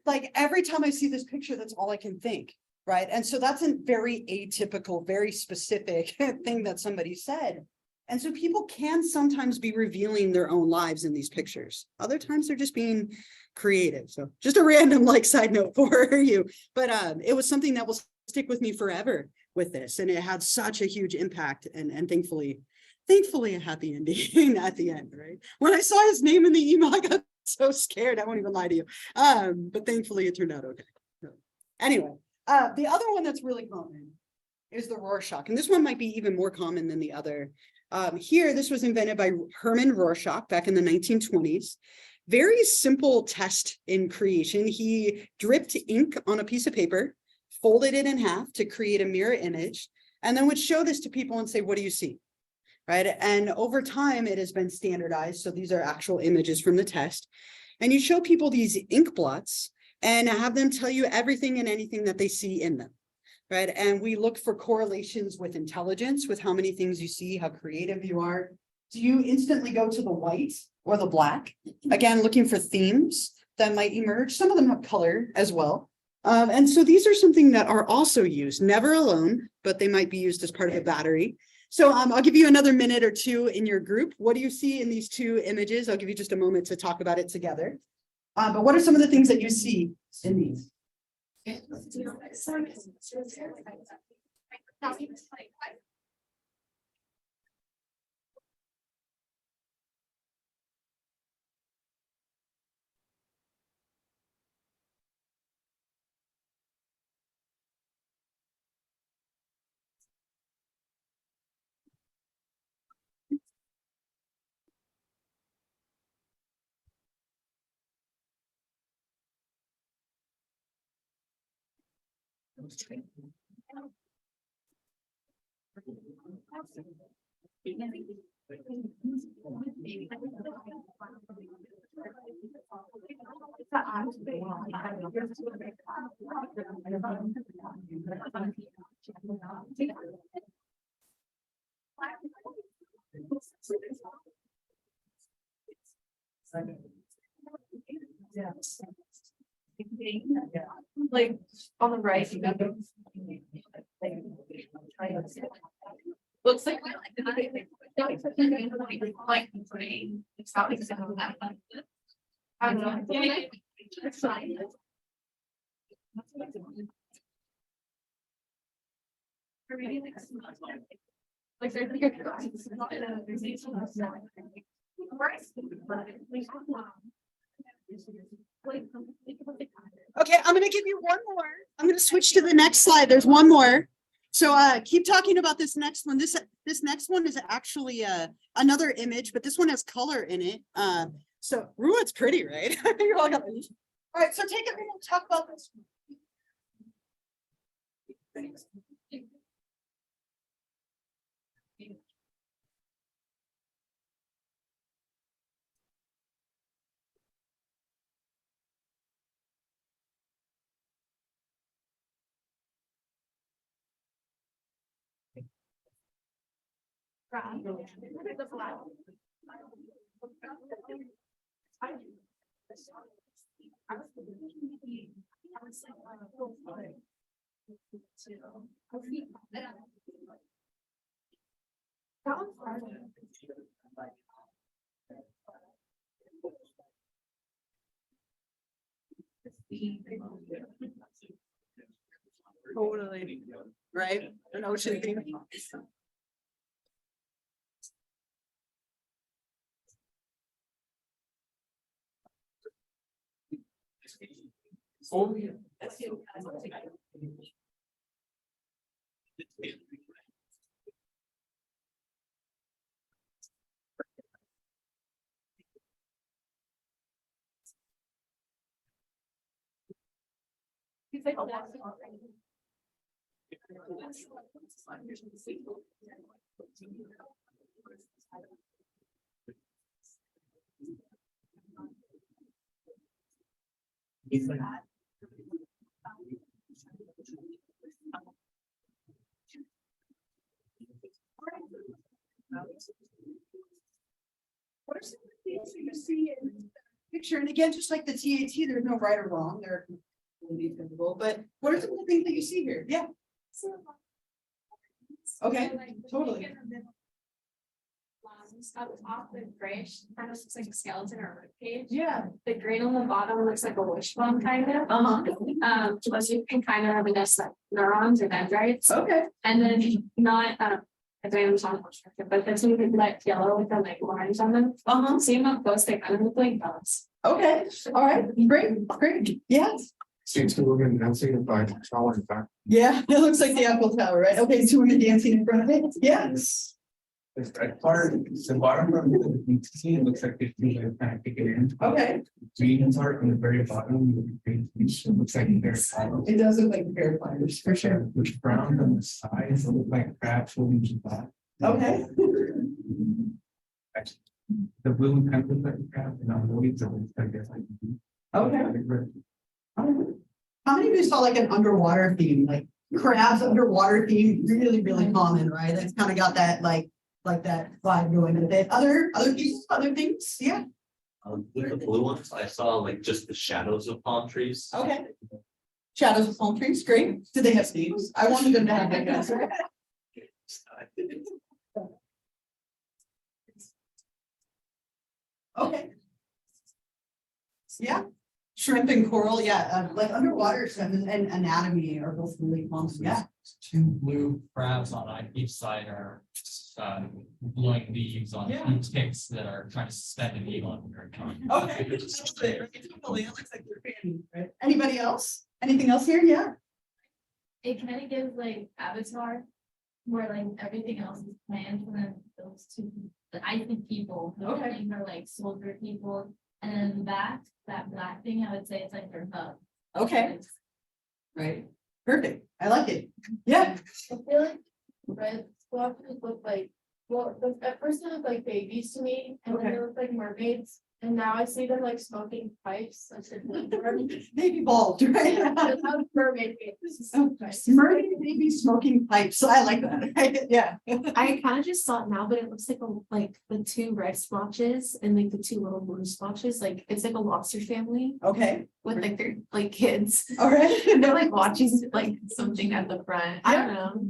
like every time I see this picture, that's all I can think. Right. And so that's a very atypical, very specific thing that somebody said. And so people can sometimes be revealing their own lives in these pictures. Other times they're just being creative. So just a random like side note for you. But it was something that will stick with me forever with this. And it had such a huge impact and thankfully a happy ending at the end, right? When I saw his name in the email, I got so scared. I won't even lie to you. But thankfully it turned out okay. So, anyway, the other one that's really common is the Rorschach. And this one might be even more common than the other. Here, this was invented by Herman Rorschach back in the 1920s. Very simple test in creation. He dripped ink on a piece of paper, folded it in half to create a mirror image, and then would show this to people and say, what do you see? Right. And over time, it has been standardized. So these are actual images from the test. And you show people these ink blots and have them tell you everything and anything that they see in them. Right. And we look for correlations with intelligence, with how many things you see, how creative you are. Do you instantly go to the white or the black? Again, looking for themes that might emerge. Some of them have color as well. And so these are something that are also used, never alone, but they might be used as part of a battery. So I'll give you another minute or two in your group. What do you see in these two images? I'll give you just a moment to talk about it together. But what are some of the things that you see in these? Like on the right. Looks like. I don't know. Like there's Okay, I'm going to give you one more. I'm going to switch to the next slide. There's one more. So keep talking about this next one. This next one is actually another image, but this one has color in it. So, ooh, it's pretty, right? You're all gonna... All right, so take a minute and talk about this. Totally. Right? An ocean theme. What are some of the things that you see in the picture? And again, just like the TAT, there's no right or wrong, they're completely visible, but what are some of the things that you see here? Yeah, okay, totally. Up top, the grayish kind of looks like a skeleton or a rib cage. Yeah. The green on the bottom looks like a wishbone kind of. Plus you can kind of reminisce like neurons or dendrites. Okay. And then not, I don't even talk about structure, but the two like yellow with the like lines on them. See them up close, they kind of look like dots. Okay, all right, great, yes. See two women dancing by the tower in fact. Yeah, it looks like the Eiffel Tower, right? Okay, two women dancing in front of it, yes. It's that part, the bottom part, you can see it looks like it's kind of taken in. Okay, Green part on the very bottom, it looks like they're. it does look like pair flyers, for sure. Which brown on the sides, look like crabs holding to that. Okay. The blue kind of looks like a crab, and on the leaves, it looks like it's like. Okay. How many of you saw like an underwater theme, like crabs underwater theme, really common, right? It's kind of got that like that vibe going with it. Other pieces, other things, yeah. With the blue ones, I saw like just the shadows of palm trees. Okay. Shadows of palm trees, great. Do they have names? I wanted them to have that answer. Okay. Yeah. Shrimp and coral, yeah, like underwater stuff and anatomy are both really common, yeah. Two blue crabs on each side are blowing leaves on Yeah. ticks that are trying to suspend an eagle on their tongue. Okay. Totally, it looks like you're fan, right? Anybody else? Anything else here? Yeah. It kind of gives like Avatar, where like everything else is planned, and then those two, I think people, the Okay. thing are like soldier people, and then in the back, that black thing, I would say it's like their hub. Okay. Right. Perfect. I like it. Yeah. I feel like red squawkers look like, well, at first they look like babies to me, and then Okay. they look like mermaids, and now I see them like smoking pipes. I said, Maybe bald, right? mermaid babies. Mermaid baby smoking pipes. I like that. Right? Yeah. I kind of just saw it now, but it looks like the two red splotches and like the two little blue splotches, like it's like a lobster family Okay. with like their like kids. All right. And they're like watching like something at the front. I don't know.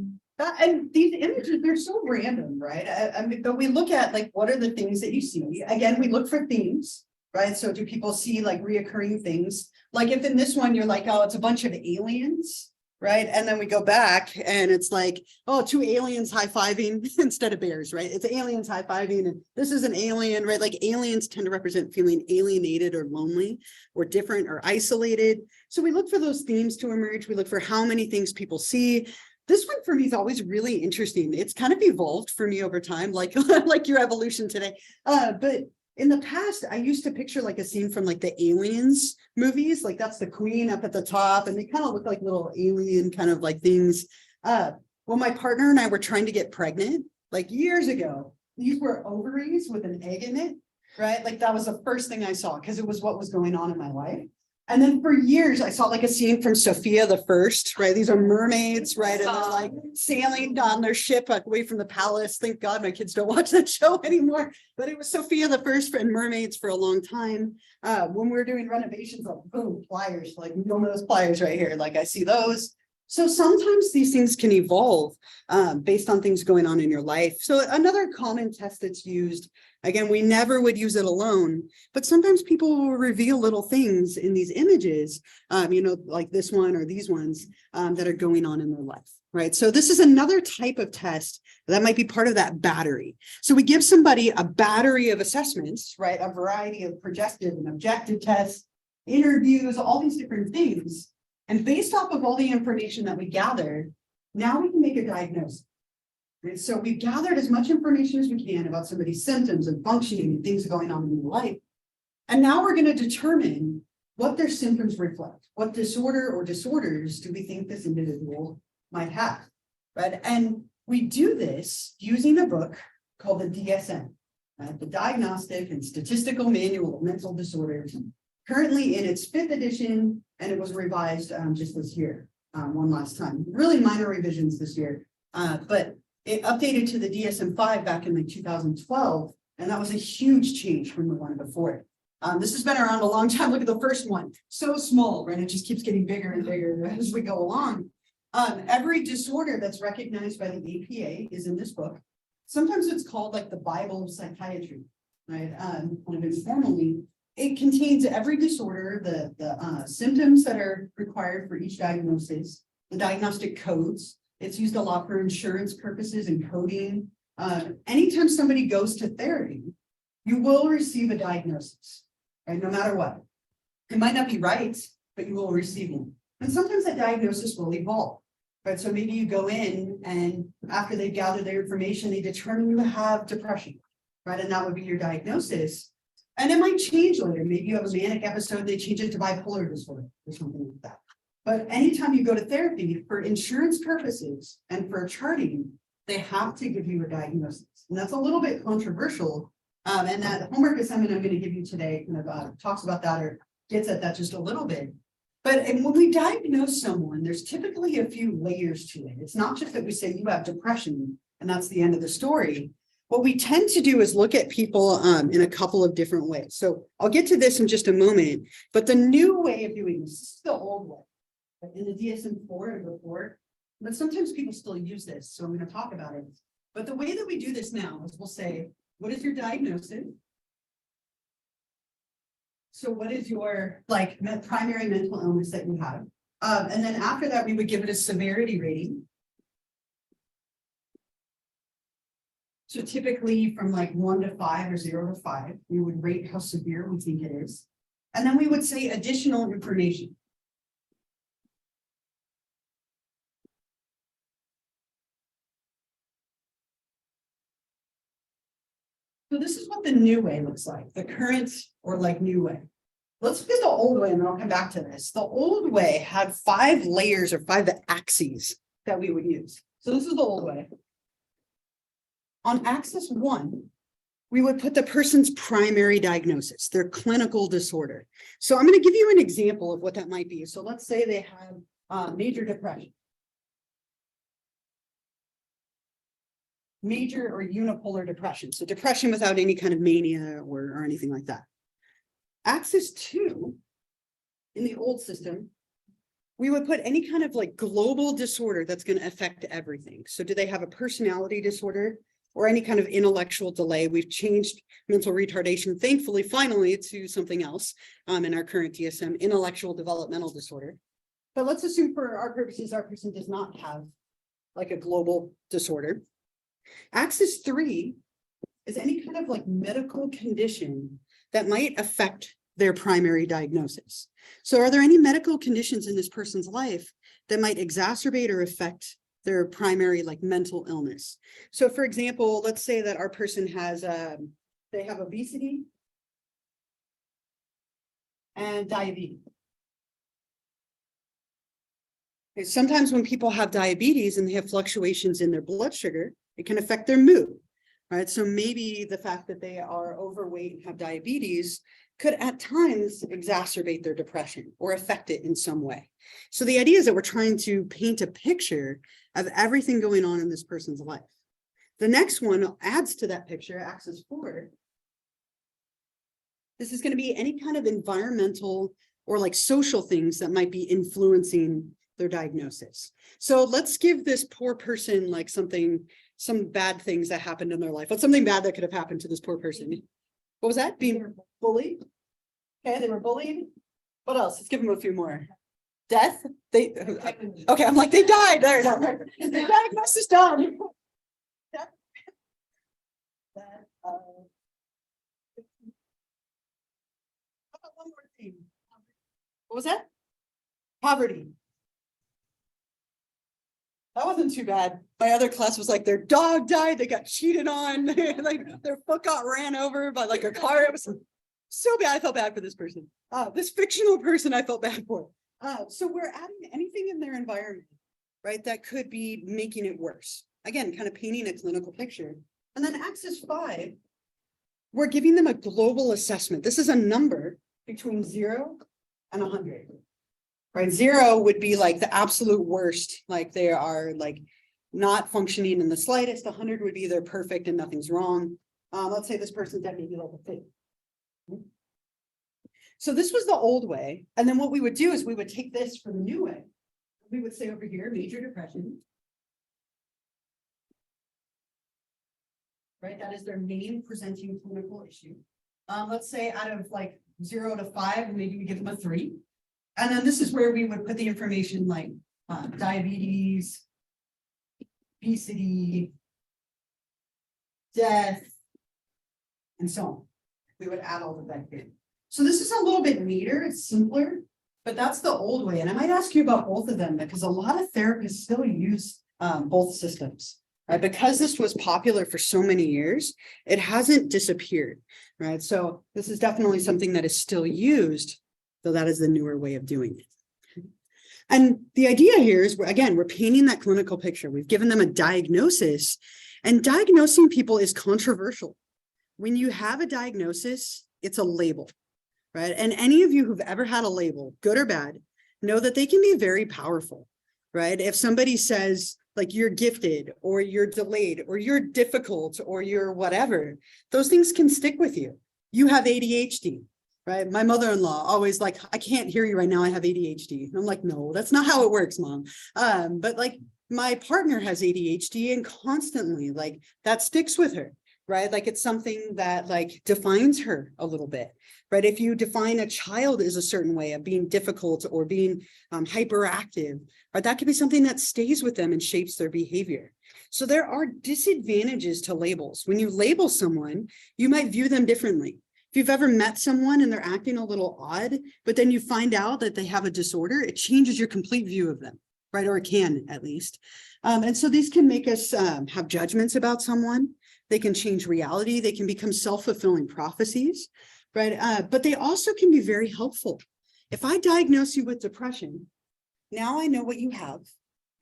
And these images, they're so random, right? I mean, but we look at like, what are the things that you see? Again, we look for themes, right? So do people see like reoccurring things? Like if in this one, you're like, oh, it's a bunch of aliens, right? And then we go back and it's like, oh, two aliens high-fiving instead of bears, right? It's aliens high-fiving and this is an alien, right? Like aliens tend to represent feeling alienated or lonely or different or isolated. So we look for those themes to emerge. We look for how many things people see. This one for me is always really interesting. It's kind of evolved for me over time, like, like your evolution today. But in the past, I used to picture like a scene from like the Aliens movies, like that's the queen up at the top, and they kind of look like little alien kind of like things. Well, my partner and I were trying to get pregnant like years ago. These were ovaries with an egg in it, right? Like that was the first thing I saw because it was what was going on in my life. And then for years, I saw like a scene from Sophia the First, right? These are mermaids, right? And they're like sailing on their ship like, away from the palace. Thank God my kids don't watch that show anymore. But it was Sophia the First and mermaids for a long time. When we were doing renovations, like boom, pliers, like one of those pliers right here. Like I see those. So sometimes these things can evolve based on things going on in your life. So another common test that's used, again, we never would use it alone, but sometimes people will reveal little things in these images, you know, like this one or these ones that are going on in their life, right? So this is another type of test that might be part of that battery. So we give somebody a battery of assessments, right? A variety of projective and objective tests, interviews, all these different things. And based off of all the information that we gathered, now we can make a diagnosis. Right? So we've gathered as much information as we can about somebody's symptoms and functioning and things going on in their life. And now we're going to determine what their symptoms reflect. What disorder or disorders do we think this individual might have, right? And we do this using a book called the DSM, right? The Diagnostic and Statistical Manual of Mental Disorders, currently in its 5th edition, and it was revised just this year, one last time. Really minor revisions this year, but It updated to the DSM-5 back in like 2012, and that was a huge change from the one before it. This has been around a long time. Look at the first one, so small, right? It just keeps getting bigger and bigger as we go along. Every disorder that's recognized by the APA is in this book. Sometimes it's called like the Bible of psychiatry, right? Kind of informally. It contains every disorder, the symptoms that are required for each diagnosis, the diagnostic codes. It's used a lot for insurance purposes and coding. Anytime somebody goes to therapy, you will receive a diagnosis, right? No matter what. It might not be right, but you will receive one. And sometimes that diagnosis will evolve, right? So maybe you go in and after they've gathered their information, they determine you have depression, right? And that would be your diagnosis. And it might change later. Maybe you have a manic episode, they change it to bipolar disorder or something like that. But anytime you go to therapy for insurance purposes and for charting, they have to give you a diagnosis. And that's a little bit controversial. And that homework assignment I'm going to give you today kind of talks about that or gets at that just a little bit. But when we diagnose someone, there's typically a few layers to it. It's not just that we say you have depression and that's the end of the story. What we tend to do is look at people in a couple of different ways. So I'll get to this in just a moment, but the new way of doing this is the old way. In the DSM-4 and before, but sometimes people still use this, so I'm going to talk about it. But the way that we do this now is we'll say, what is your diagnosis? So what is your like primary mental illness that you have? And then after that, we would give it a severity rating. So typically from like 1 to 5 or 0 to 5, we would rate how severe we think it is. And then we would say additional information. So this is what the new way looks like, the current or like new way. Let's look at the old way and then I'll come back to this. The old way had 5 layers or 5 axes that we would use. So this is the old way. On axis 1, we would put the person's primary diagnosis, their clinical disorder. So I'm going to give you an example of what that might be. So let's say they have major depression. Major or unipolar depression. So depression without any kind of mania or anything like that. Axis 2, in the old system, we would put any kind of like global disorder that's going to affect everything. So do they have a personality disorder or any kind of intellectual delay? We've changed mental retardation, thankfully, finally, to something else in our current DSM, intellectual developmental disorder. But let's assume for our purposes, our person does not have like a global disorder. Axis 3 is any kind of like medical condition that might affect their primary diagnosis. So are there any medical conditions in this person's life that might exacerbate or affect their primary like mental illness? So for example, let's say that our person has, they have obesity and diabetes. Okay, sometimes when people have diabetes and they have fluctuations in their blood sugar, it can affect their mood, right? So maybe the fact that they are overweight and have diabetes could at times exacerbate their depression or affect it in some way. So the idea is that we're trying to paint a picture of everything going on in this person's life. The next one adds to that picture, axis 4. This is going to be any kind of environmental or like social things that might be influencing their diagnosis. So let's give this poor person like some bad things that happened in their life. What's something bad that could have happened to this poor person? What was that? Being bullied? Okay, they were bullied. What else? Let's give them a few more. Death? Okay, I'm like, they died. There. The diagnosis is done. Death. How about one more thing? What was that? Poverty. That wasn't too bad. My other class was like, their dog died, they got cheated on, like their foot got ran over by like a car. It was so bad. I felt bad for this person. This fictional person I felt bad for. So we're adding anything in their environment, right, that could be making it worse. Again, kind of painting a clinical picture. And then axis 5, we're giving them a global assessment. This is a number between 0 and 100. Right, 0 would be like the absolute worst, like they are like not functioning in the slightest. 100 would be they're perfect and nothing's wrong. Let's say this person's at maybe level 50. So this was the old way. And then what we would do is we would take this for the new way. We would say over here, major depression. Right, that is their main presenting clinical issue. Let's say out of like 0 to 5, maybe we give them a 3. And then this is where we would put the information like diabetes, obesity, death, and so on. We would add all of that in. So this is a little bit neater, it's simpler, but that's the old way. And I might ask you about both of them because a lot of therapists still use both systems. Right, because this was popular for so many years, it hasn't disappeared, right? So this is definitely something that is still used, though that is the newer way of doing it. And the idea here is, again, we're painting that clinical picture. We've given them a diagnosis, and diagnosing people is controversial. When you have a diagnosis, it's a label, right? And any of you who've ever had a label, good or bad, know that they can be very powerful, right? If somebody says, like you're gifted or you're delayed or you're difficult or you're whatever, those things can stick with you. You have ADHD, right? My mother-in-law always like, I can't hear you right now, I have ADHD. And I'm like, no, that's not how it works, Mom. But like my partner has ADHD and constantly like that sticks with her, right? Like it's something that like defines her a little bit, right? If you define a child as a certain way of being difficult or being hyperactive, or that could be something that stays with them and shapes their behavior. So there are disadvantages to labels. When you label someone, you might view them differently. If you've ever met someone and they're acting a little odd, but then you find out that they have a disorder, it changes your complete view of them, right? Or it can at least. And so these can make us have judgments about someone. They can change reality. They can become self-fulfilling prophecies, right? But they also can be very helpful. If I diagnose you with depression, now I know what you have,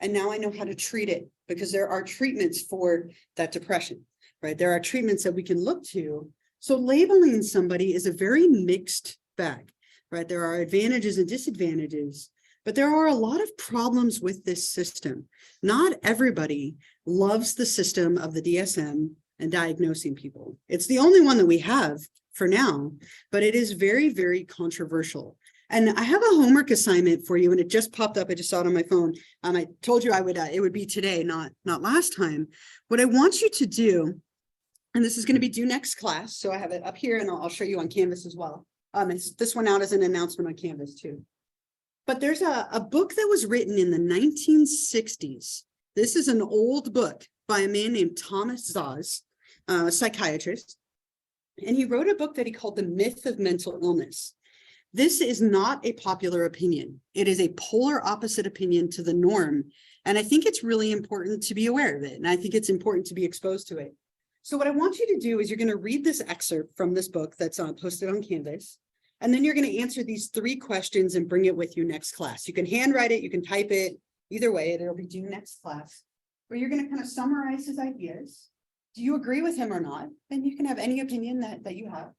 and now I know how to treat it because there are treatments for that depression, right? There are treatments that we can look to. So labeling somebody is a very mixed bag, right? There are advantages and disadvantages, but there are a lot of problems with this system. Not everybody loves the system of the DSM and diagnosing people. It's the only one that we have for now, but it is very, very controversial. And I have a homework assignment for you, and it just popped up. I just saw it on my phone. I told you I would. It would be today, not last time. What I want you to do, and this is going to be due next class, so I have it up here, and I'll show you on Canvas as well. This one out as an announcement on Canvas too. But there's a book that was written in the 1960s. This is an old book by a man named Thomas Szasz, a psychiatrist, and he wrote a book that he called The Myth of Mental Illness. This is not a popular opinion. It is a polar opposite opinion to the norm. And I think it's really important to be aware of it. And I think it's important to be exposed to it. So what I want you to do is you're going to read this excerpt from this book that's posted on Canvas. And then you're going to answer these 3 questions and bring it with you next class. You can handwrite it, you can type it, either way, it'll be due next class. Where you're going to kind of summarize his ideas. Do you agree with him or not? And you can have any opinion that you have.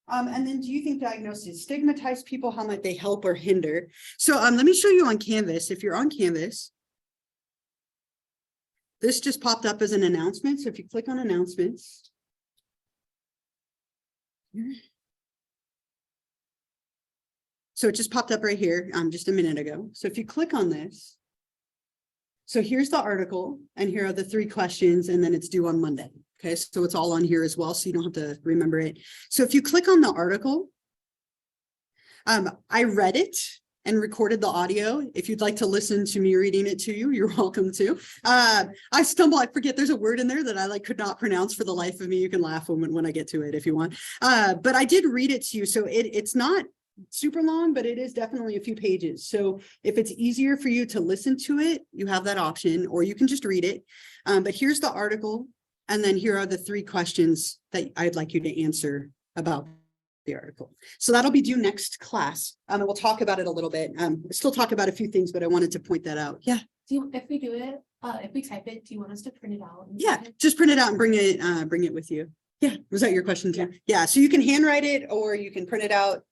And then do you think diagnoses stigmatize people? How might they help or hinder? So let me show you on Canvas. If you're on Canvas, this just popped up as an announcement. So if you click on announcements, so it just popped up right here just a minute ago. So if you click on this, so here's the article and here are the 3 questions, and then it's due on Monday. Okay, so it's all on here as well, so you don't have to remember it. So if you click on the article, I read it and recorded the audio. If you'd like to listen to me reading it to you, you're welcome to. I forget there's a word in there that I could not pronounce for the life of me. You can laugh when I get to it if you want. But I did read it to you, so it's not super long, but it is definitely a few pages. So if it's easier for you to listen to it, you have that option, or you can just read it. But here's the article. And then here are the 3 questions that I'd like you to answer about the article. So that'll be due next class. And we'll talk about it a little bit. Still talk about a few things, but I wanted to point that out. Yeah. If we do it, if we type it, do you want us to print it out? Yeah, just print it out and bring it with you. Yeah. Was that your question too? Yeah. So you can handwrite it or you can print it out,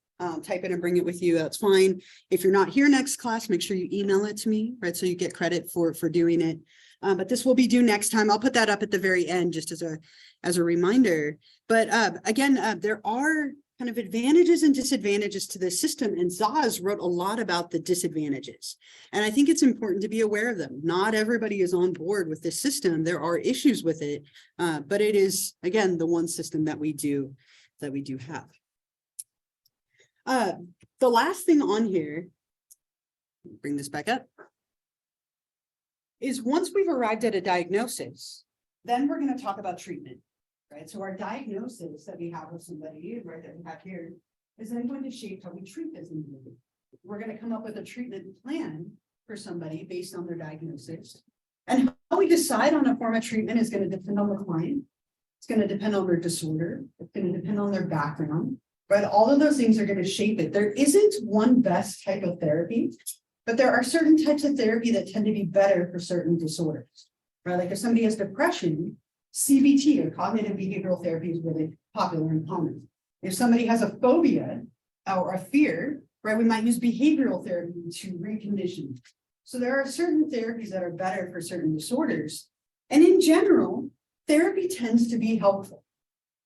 type it and bring it with you. That's fine. If you're not here next class, make sure you email it to me, right? So you get credit for doing it. But this will be due next time. I'll put that up at the very end just as a reminder. But again, there are kind of advantages and disadvantages to this system, and Zaz wrote a lot about the disadvantages. And I think it's important to be aware of them. Not everybody is on board with this system. There are issues with it, but it is, again, the one system that we do have. The last thing on here, bring this back up, is once we've arrived at a diagnosis, then we're going to talk about treatment. Right, so our diagnosis that we have with somebody, right, that we have here, is then going to shape how we treat this individual. We're going to come up with a treatment plan for somebody based on their diagnosis. And how we decide on a form of treatment is going to depend on the client. It's going to depend on their disorder. It's going to depend on their background, right? All of those things are going to shape it. There isn't one best type of therapy, but there are certain types of therapy that tend to be better for certain disorders, right? Like if somebody has depression, CBT or cognitive behavioral therapy is really popular and common. If somebody has a phobia or a fear, right, we might use behavioral therapy to recondition. So there are certain therapies that are better for certain disorders. And in general, therapy tends to be helpful.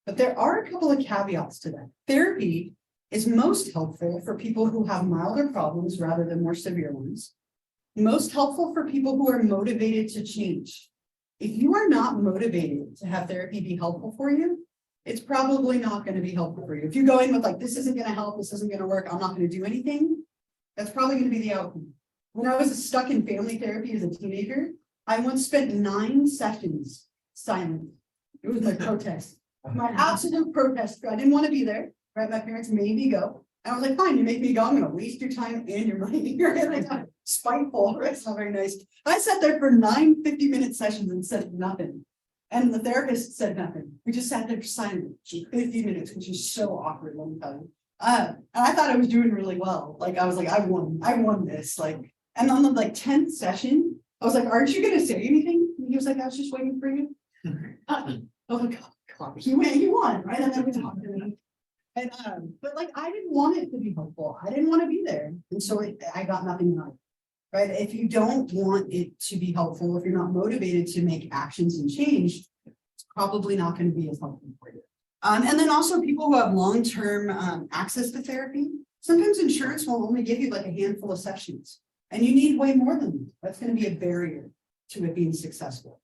But there are a couple of caveats to that. Therapy is most helpful for people who have milder problems rather than more severe ones. Most helpful for people who are motivated to change. If you are not motivated to have therapy be helpful for you, it's probably not going to be helpful for you. If you go in with like, this isn't going to help, this isn't going to work, I'm not going to do anything, that's probably going to be the outcome. When I was stuck in family therapy as a teenager, I once spent 9 sessions silent. It was my protest, my absolute protest. I didn't want to be there, right? My parents made me go. And I was like, fine, you make me go, I'm going to waste your time and your money. Like, spiteful, right? It's not very nice. I sat there for 9 50-minute sessions and said nothing. And the therapist said nothing. We just sat there silent for 50 minutes, which is so awkward, let me tell you. And I thought I was doing really well. Like, I was like, I won this. Like, and on the like 10th session, I was like, aren't you going to say anything? And he was like, I was just waiting for you. Oh my God, he won, right? And then we talked to me. And, but like, I didn't want it to be helpful. I didn't want to be there. And so I got nothing out of it. Right? If you don't want it to be helpful, if you're not motivated to make actions and change, it's probably not going to be as helpful for you. And then also people who have long-term access to therapy, sometimes insurance will only give you like a handful of sessions and you need way more than that. That's going to be a barrier to it being successful.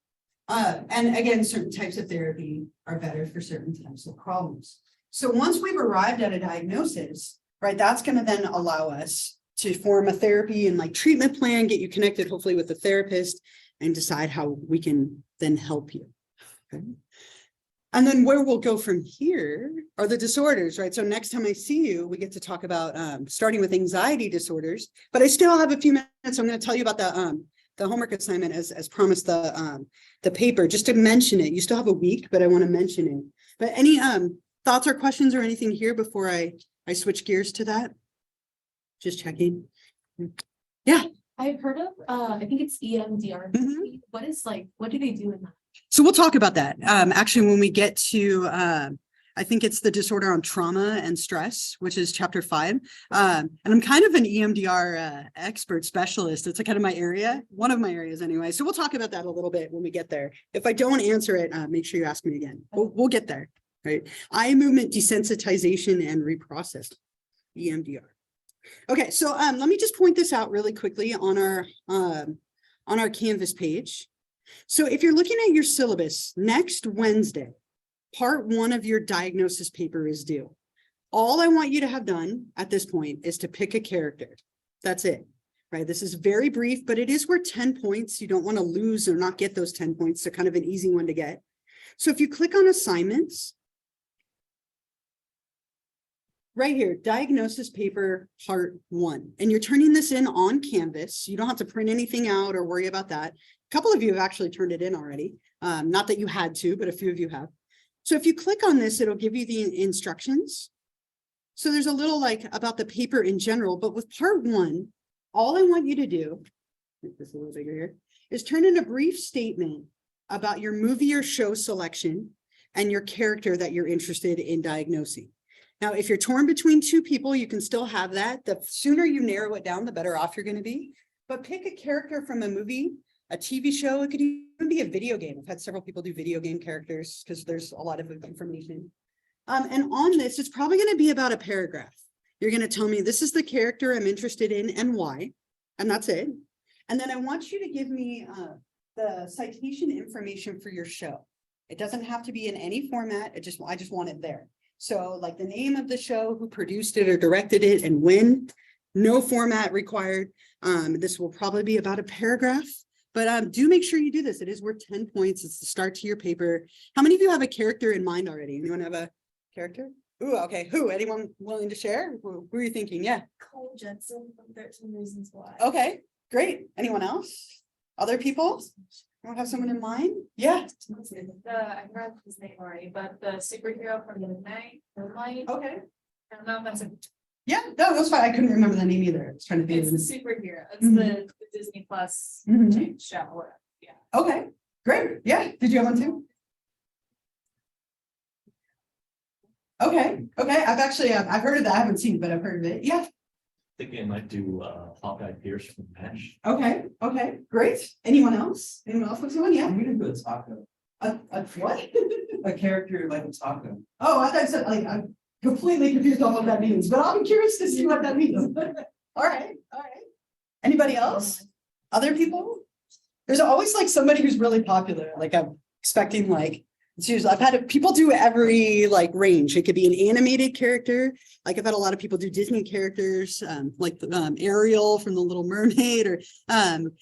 And again, certain types of therapy are better for certain types of problems. So once we've arrived at a diagnosis, right, that's going to then allow us to form a therapy and like treatment plan, get you connected hopefully with the therapist and decide how we can then help you. Okay. And then where we'll go from here are the disorders, right? So next time I see you, we get to talk about starting with anxiety disorders, but I still have a few minutes. So I'm going to tell you about the homework assignment as promised, the paper, just to mention it. You still have a week, but I want to mention it. But any thoughts or questions or anything here before I switch gears to that? Just checking. Yeah. I've heard of, I think it's EMDR. Mhm. What do they do in that? So we'll talk about that. Actually, when we get to, I think it's the disorder on trauma and stress, which is chapter 5. And I'm kind of an EMDR expert specialist. It's kind of my area, one of my areas anyway. So we'll talk about that a little bit when we get there. If I don't answer it, make sure you ask me again. We'll get there, right? Eye movement desensitization and reprocessing, EMDR. Okay, so let me just point this out really quickly on our Canvas page. So if you're looking at your syllabus, next Wednesday, part 1 of your diagnosis paper is due. All I want you to have done at this point is to pick a character. That's it, right? This is very brief, but it is worth 10 points. You don't want to lose or not get those 10 points. So kind of an easy one to get. So if you click on assignments, right here, diagnosis paper part 1, and you're turning this in on Canvas. You don't have to print anything out or worry about that. A couple of you have actually turned it in already. Not that you had to, but a few of you have. So if you click on this, it'll give you the instructions. So there's a little like about the paper in general, but with part 1, all I want you to do, make this a little bigger here, is turn in a brief statement about your movie or show selection and your character that you're interested in diagnosing. Now, if you're torn between 2 people, you can still have that. The sooner you narrow it down, the better off you're going to be. But pick a character from a movie a TV show. It could even be a video game. I've had several people do video game characters because there's a lot of information. And on this, it's probably going to be about a paragraph. You're going to tell me this is the character I'm interested in and why, and that's it. And then I want you to give me the citation information for your show. It doesn't have to be in any format. I just want it there. So like the name of the show, who produced it or directed it, and when. No format required. This will probably be about a paragraph, but do make sure you do this. It is worth 10 points. It's the start to your paper. How many of you have a character in mind already? Anyone have a character? Ooh, okay. Who? Anyone willing to share? Who are you thinking? Yeah. Cole Jensen from 13 Reasons Why. Okay, great. Anyone else? Other people? You don't have someone in mind? Yeah. I read his name already, but the superhero from the Moonlight. Okay. I don't know if that's a, Yeah, no, that's fine. I couldn't remember the name either. I was trying to think. it's the superhero. It's Mhm. the Disney Plus Mhm. show. Whatever. Yeah. Okay, great. Yeah. Did you have one too? Okay, I've heard of that. I haven't seen it, but I've heard of it. Yeah. Thinking I might do Hawkeye Pierce from MASH. Okay, great. Anyone else? Anyone else with one? Yeah. I'm gonna do a taco, A what? a character like a taco. Oh, I thought you said like, I'm completely confused on what that means, but I'll be curious to see what that means. All right. Anybody else? Other people? There's always like somebody who's really popular, like I'm expecting like, it's usually, I've had people do every like range. It could be an animated character. Like I've had a lot of people do Disney characters, like Ariel from The Little Mermaid, or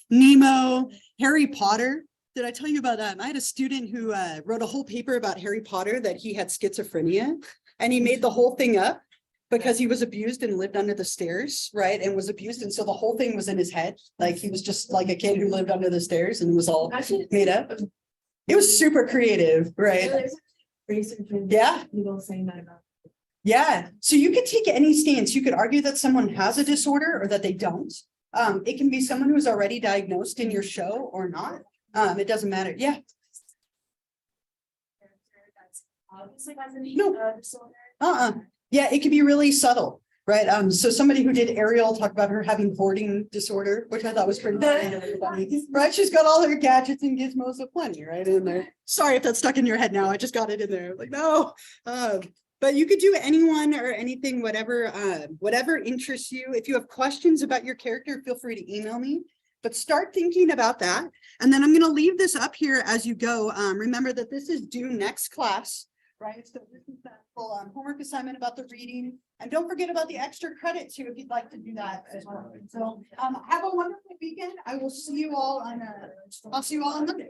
Nemo, Harry Potter. Did I tell you about that? I had a student who wrote a whole paper about Harry Potter, that he had schizophrenia, and he made the whole thing up because he was abused and lived under the stairs, right? And was abused. And so the whole thing was in his head. Like he was just like a kid who lived under the stairs and was all made up. It was super creative, right? Yeah. People saying that about. Yeah, so you could take any stance. You could argue that someone has a disorder or that they don't. It can be someone who's already diagnosed in your show or not. It doesn't matter. Yeah. Obviously has an No. disorder. Yeah, it could be really subtle, right? So somebody who did Ariel talked about her having hoarding disorder, which I thought was pretty funny, right? She's got all her gadgets and gizmos aplenty, right in there. Sorry if that's stuck in your head now. I just got it in there. Like, no. But you could do anyone or anything, whatever interests you. If you have questions about your character, feel free to email me. But start thinking about that. And then I'm going to leave this up here as you go. Remember that this is due next class, right? So this is that full homework assignment about the reading. And don't forget about the extra credit too, if you'd like to do that as well. So have a wonderful weekend. I will see you all on Monday.